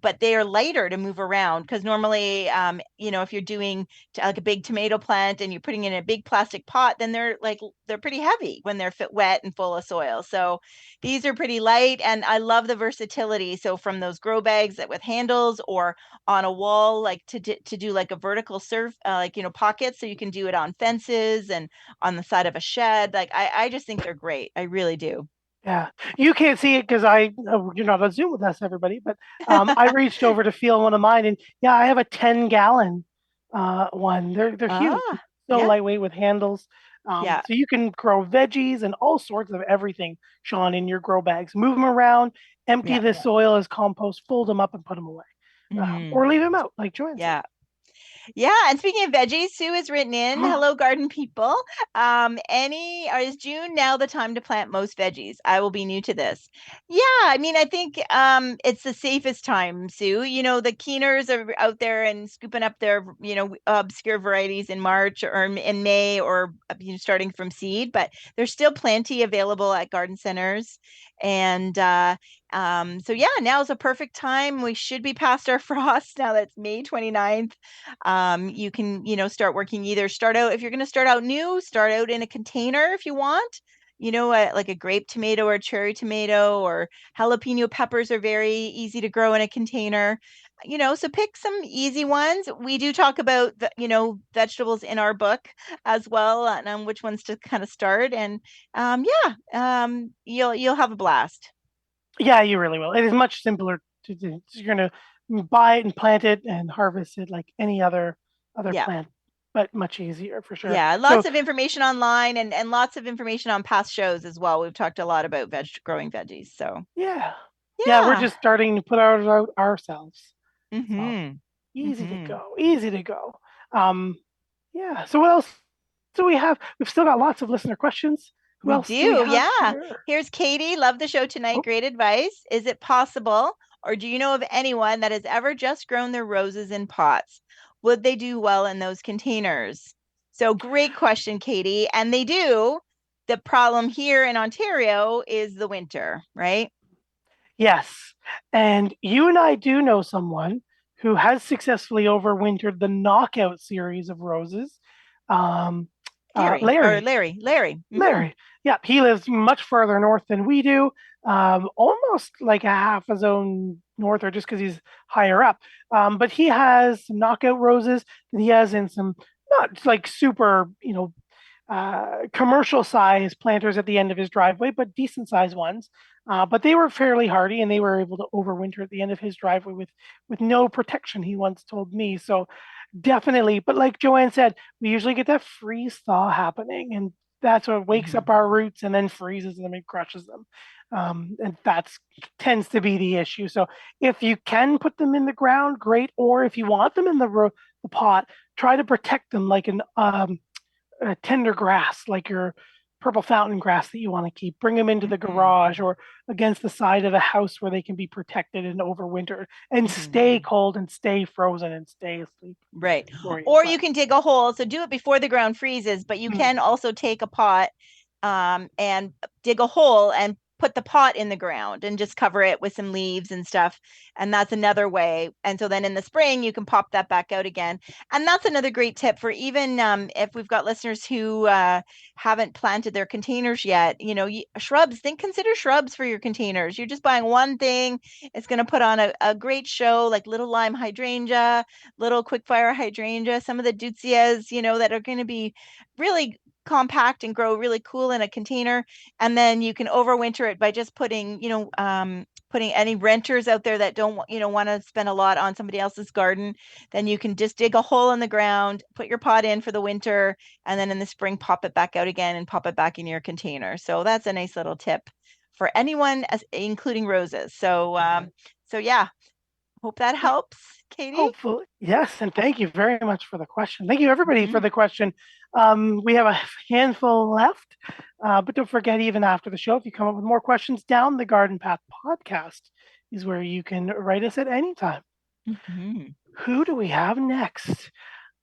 S2: but they are lighter to move around because normally, if you're doing like a big tomato plant and you're putting it in a big plastic pot, then they're pretty heavy when they're wet and full of soil. So these are pretty light, and I love the versatility. So from those grow bags that with handles or on a wall, like to do like a vertical pockets, so you can do it on fences and on the side of a shed. Like I just think they're great. I really do.
S3: Yeah, you can't see it because you're not on Zoom with us, everybody. But I reached over to feel one of mine, and yeah, I have a 10-gallon one. They're huge,
S2: Ah,
S3: so
S2: yeah,
S3: lightweight with handles.
S2: yeah,
S3: So you can grow veggies and all sorts of everything, Sean, in your grow bags. Move them around, empty
S2: yeah.
S3: the soil as compost, fold them up, and put them away,
S2: Mhm.
S3: or leave them out, like Joanne said.
S2: Yeah. Yeah, and speaking of veggies, Sue has written in, "Hello, garden people. Is June now the time to plant most veggies? I will be new to this." Yeah, I mean, I think it's the safest time, Sue. The keeners are out there and scooping up their obscure varieties in March or in May, or starting from seed. But there's still plenty available at garden centers, and so yeah, now is a perfect time. We should be past our frost now. That's May 29th. You can, start out, if you're going to start out new, start out in a container if you want, like a grape tomato or cherry tomato, or jalapeno peppers are very easy to grow in a container. So pick some easy ones. We do talk about, vegetables in our book as well, and on which ones to kind of start. And yeah, you'll have a blast.
S3: Yeah, you really will. It is much simpler to do. You're gonna buy it and plant it and harvest it like any other
S2: Yeah.
S3: plant, but much easier for sure.
S2: Yeah,
S3: So
S2: lots of information online, and lots of information on past shows as well. We've talked a lot about growing veggies. So
S3: yeah, yeah, we're
S2: yeah.
S3: just starting to put ours out ourselves. So
S2: Mm-hmm.
S3: easy to
S2: Mm-hmm.
S3: go, easy to go. Um, yeah. So what else do we have? We've still got lots of listener questions. Who
S2: We
S3: else do we
S2: do,
S3: have
S2: yeah.
S3: here?
S2: Here's Katie. Love the show tonight.
S3: Oh,
S2: Great advice. Is it possible, or do you know of anyone that has ever just grown their roses in pots? Would they do well in those containers? So great question, Katie. And they do. The problem here in Ontario is the winter, right?
S3: yes. And you and I do know someone who has successfully overwintered the knockout series of roses. Um, Larry.
S2: Larry. Hmm.
S3: Larry. Yeah, he lives much further north than we do, almost like a half a zone north, or just because he's higher up. But he has some knockout roses that he has in some, not like super, commercial size planters at the end of his driveway, but decent sized ones. But they were fairly hardy, and they were able to overwinter at the end of his driveway with no protection. He once told me. So definitely, but like Joanne said, we usually get that freeze thaw happening, and that's what wakes
S2: Hmm.
S3: up our roots and then freezes them and crushes them. And that's tends to be the issue. So if you can put them in the ground, great. Or if you want them in the pot, try to protect them like a tender grass, like your purple fountain grass that you want to keep. Bring them into the
S2: Hmm.
S3: garage or against the side of the house where they can be protected and overwinter and
S2: Hmm.
S3: stay cold and stay frozen and stay asleep
S2: Right.
S3: for you.
S2: Or
S3: But
S2: you can dig a hole. So do it before the ground freezes, but you
S3: mm,
S2: can also take a pot, and dig a hole and put the pot in the ground and just cover it with some leaves and stuff. And that's another way. And so then in the spring, you can pop that back out again. And that's another great tip for even if we've got listeners who haven't planted their containers yet, shrubs, consider shrubs for your containers. You're just buying one thing. It's going to put on a great show, like little lime hydrangea, little quickfire hydrangea, some of the deutzias, that are going to be really compact and grow really cool in a container. And then you can overwinter it by just putting any renters out there that don't want to spend a lot on somebody else's garden. Then you can just dig a hole in the ground, put your pot in for the winter, and then in the spring pop it back out again and pop it back in your container. So that's a nice little tip for anyone, including roses. So yeah, hope that helps, Katie.
S3: Hopefully, yes. And thank you very much for the question. Thank you, everybody, for the question. We have a handful left, but don't forget, even after the show, if you come up with more questions, down the Garden Path podcast is where you can write us at any time. Who do we have next?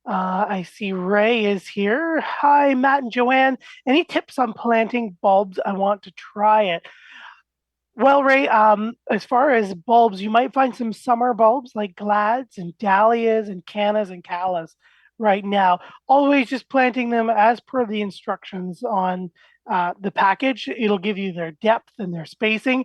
S3: I see Ray is here. Hi, Matt and Joanne. Any tips on planting bulbs? I want to try it. Well, Ray, as far as bulbs, you might find some summer bulbs like glads and dahlias and cannas and callas right now. Always just planting them as per the instructions on the package. It'll give you their depth and their spacing.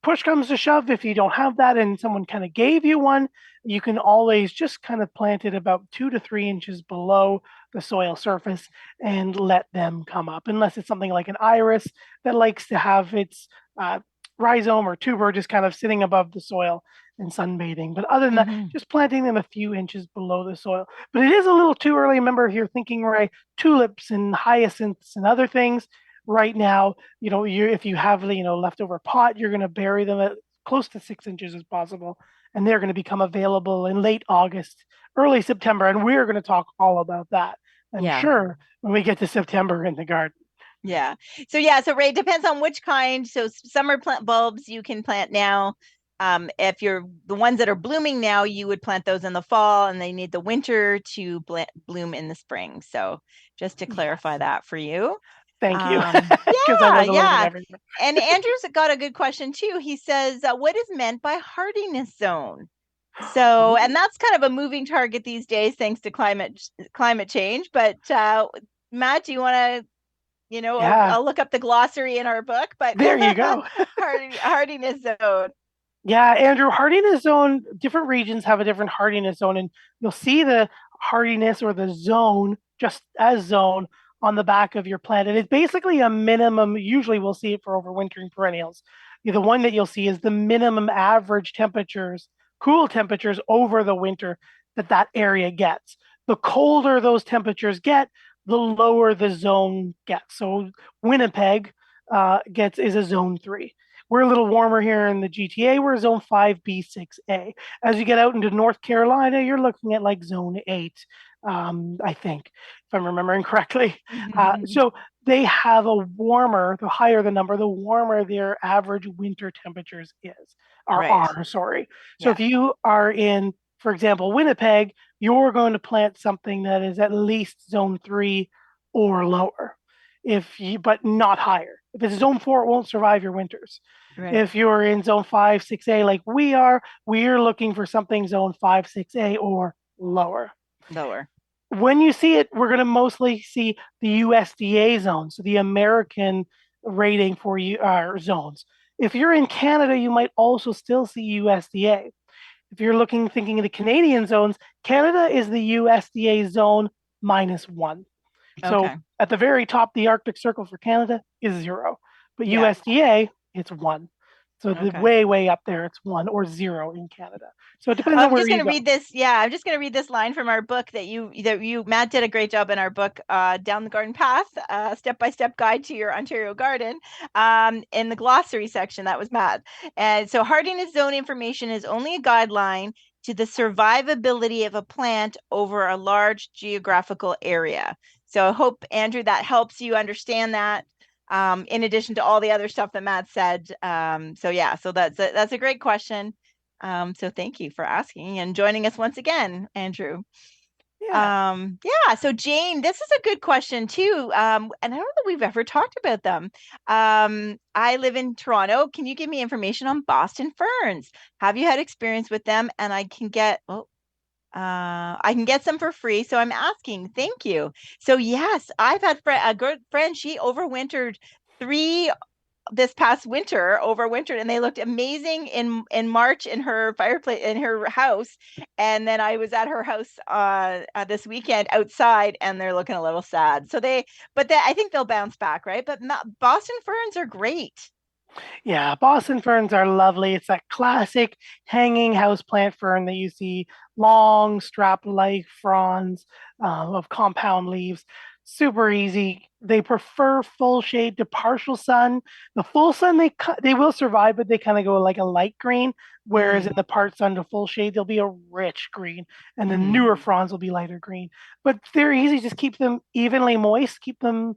S3: Push comes to shove, if you don't have that and someone kind of gave you one, you can always just kind of plant it about 2 to 3 inches below the soil surface and let them come up, unless it's something like an iris that likes to have its rhizome or tuber just kind of sitting above the soil and sunbathing. But other than that, just planting them a few inches below the soil. But it is a little too early. Remember, if you're thinking, Ray, tulips and hyacinths and other things, right now, if you have leftover pot, you're going to bury them at close to 6 inches as possible, and they're going to become available in late August, early September, and we're going to talk all about that, I'm sure, when we get to September in the garden.
S2: Yeah. So Ray, depends on which kind. So summer plant bulbs you can plant now. If you're the ones that are blooming now, you would plant those in the fall, and they need the winter to bloom in the spring. So just to clarify that for you.
S3: Thank you.
S2: Yeah. And Andrew's got a good question too. He says, what is meant by hardiness zone? So, and that's kind of a moving target these days, thanks to climate change. But Matt, do you want to, I'll look up the glossary in our book, but
S3: there you go.
S2: Hardiness zone.
S3: Yeah, Andrew, hardiness zone, different regions have a different hardiness zone, and you'll see the hardiness or the zone just as zone on the back of your plant. And it's basically a minimum. Usually we'll see it for overwintering perennials. The one that you'll see is the minimum average temperatures, cool temperatures over the winter that area gets. The colder those temperatures get, the lower the zone gets. So Winnipeg is a zone 3. We're a little warmer here in the GTA. We're zone 5B6A. As you get out into North Carolina, you're looking at like zone 8, I think, if I'm remembering correctly. So they have a warmer, the higher the number, the warmer their average winter temperatures are. So if you are in, for example, Winnipeg, you're going to plant something that is at least zone 3 or lower, but not higher. If it's zone 4, it won't survive your winters. Right. If you're in zone 5, 6A like we're looking for something zone 5, 6A or lower. When you see it, we're going to mostly see the USDA zone, so the American rating for our zones. If you're in Canada, you might also still see USDA. If you're thinking of the Canadian zones, Canada is the USDA zone -1. So at the very top, the Arctic Circle for Canada is 0, but USDA, it's 1. So the way up there, it's 1 or 0 in Canada. So it depends on where you go. I'm
S2: just going to read this line from our book that Matt did a great job in our book, Down the Garden Path, step-by-step guide to your Ontario garden, in the glossary section. That was Matt. And so hardiness zone information is only a guideline to the survivability of a plant over a large geographical area. So I hope, Andrew, that helps you understand that. In addition to all the other stuff that Matt said. So that's a great question. So thank you for asking and joining us once again, Andrew.
S3: Yeah.
S2: Yeah. So Jane, this is a good question too. And I don't know that we've ever talked about them. I live in Toronto. Can you give me information on Boston ferns? Have you had experience with them? And I can get some for free. So I'm asking. Thank you. So yes, I've had a good friend. She overwintered three this past winter, overwintered, and they looked amazing in March in her fireplace in her house. And then I was at her house this weekend outside, and they're looking a little sad. So I think they'll bounce back, right? But Boston ferns are great.
S3: Yeah, Boston ferns are lovely. It's that classic hanging houseplant fern that you see, long strap-like fronds of compound leaves. Super easy. They prefer full shade to partial sun. The full sun they will survive, but they kind of go like a light green. Whereas in
S2: Mm,
S3: the part sun to full shade, they'll be a rich green, and the
S2: mhm.
S3: newer fronds will be lighter green. But they're easy. Just keep them evenly moist. Keep them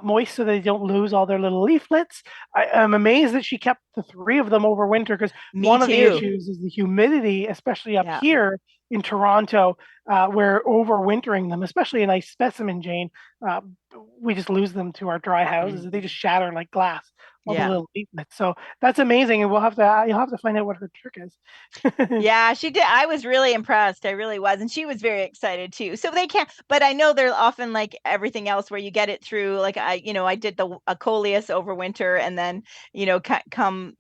S3: moist so they don't lose all their little leaflets. I'm amazed that she kept the three of them over winter because
S2: Me
S3: one of the
S2: too.
S3: issues is the humidity, especially up
S2: Yeah.
S3: here in Toronto, where overwintering them, especially a nice specimen, Jane, uh, we just lose them to our dry houses. They just shatter like glass, all the
S2: Yeah.
S3: little leaflets. So that's amazing, and you'll have to find out what her trick is.
S2: Yeah, she did. I was really impressed. I really was. And she was very excited too. So they can't, but I know they're often like everything else where you get it through, like I did the a coleus over winter and then, come,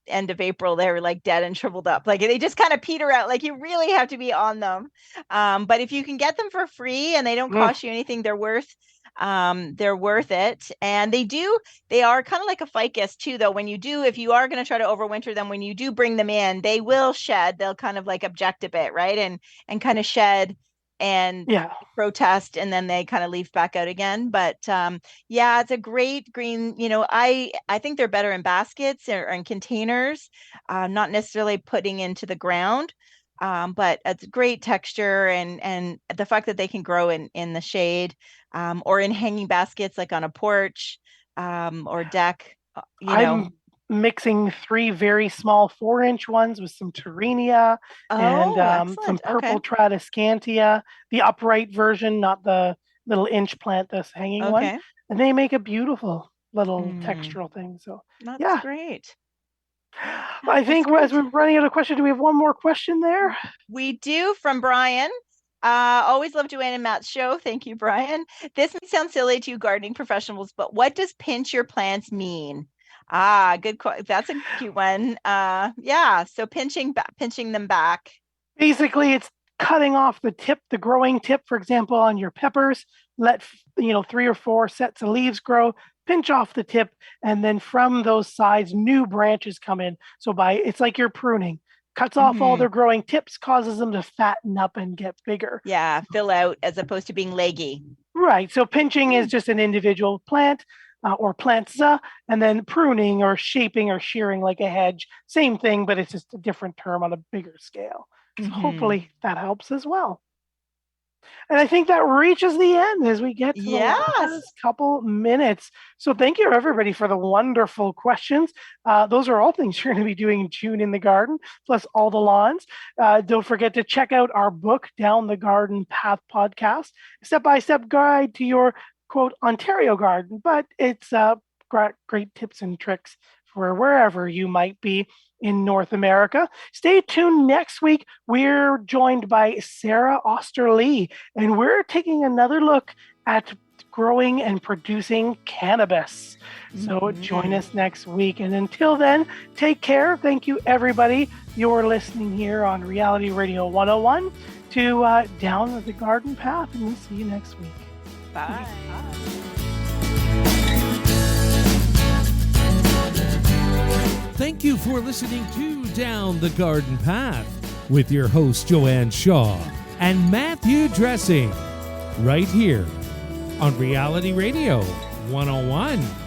S2: end of April, they were like dead and shriveled up. Like they just kind of peter out. Like you really have to be on them. But if you can get them for free and they don't
S3: Mm,
S2: cost you anything, they're worth it. And they are kind of like a ficus too, though. If you are going to try to overwinter them, when you do bring them in, they will shed. They'll kind of like object a bit, right? And kind of shed and
S3: yeah,
S2: protest, and then they kind of leaf back out again. But yeah, it's a great green. I think they're better in baskets or in containers, not necessarily putting into the ground. But it's great texture, and the fact that they can grow in the shade, or in hanging baskets like on a porch, or deck.
S3: I'm mixing three very small 4-inch ones with some Torrenia and
S2: Oh,
S3: some
S2: excellent. Okay.
S3: purple Tradescantia, the upright version, not the little inch plant, this hanging one.
S2: Okay.
S3: And they make a beautiful little
S2: Mm,
S3: textural thing. So,
S2: that's
S3: yeah,
S2: great.
S3: I
S2: That's
S3: think as
S2: great.
S3: we're running out of questions, do we have one more question there?
S2: We do, from Brian. Always love Joanne and Matt's show. Thank you, Brian. This may sound silly to you gardening professionals, but what does pinch your plants mean? Good. That's a cute one. Yeah. So pinching them back.
S3: Basically, it's cutting off the tip, the growing tip, for example, on your peppers. Let 3 or 4 sets of leaves grow, pinch off the tip, and then from those sides, new branches come in. So it's like you're pruning, cuts off all
S2: Hmm.
S3: their growing tips, causes them to fatten up and get bigger.
S2: Yeah. Fill out as opposed to being leggy.
S3: Right. So pinching is
S2: Hmm.
S3: just an individual plant or plants, and then pruning or shaping or shearing like a hedge, same thing, but it's just a different term on a bigger scale. So
S2: Hmm.
S3: hopefully that helps as well. And I think that reaches the end as we get to the
S2: Yes.
S3: last couple minutes. So thank you, everybody, for the wonderful questions. Those are all things you're going to be doing in June in the garden, plus all the lawns. Don't forget to check out our book, Down the Garden Path podcast, step-by-step guide to your, quote, Ontario garden. But it's great tips and tricks for wherever you might be in North America. Stay tuned next week. We're joined by Sarah Osterlee, and we're taking another look at growing and producing cannabis. So join
S2: Mhm.
S3: us next week. And until then, take care. Thank you, everybody. You're listening here on Reality Radio 101 to Down the Garden Path, and we'll see you next week.
S2: Bye.
S1: Thank you for listening to Down the Garden Path with your host Joanne Shaw and Matthew Dressing, right here on Reality Radio 101.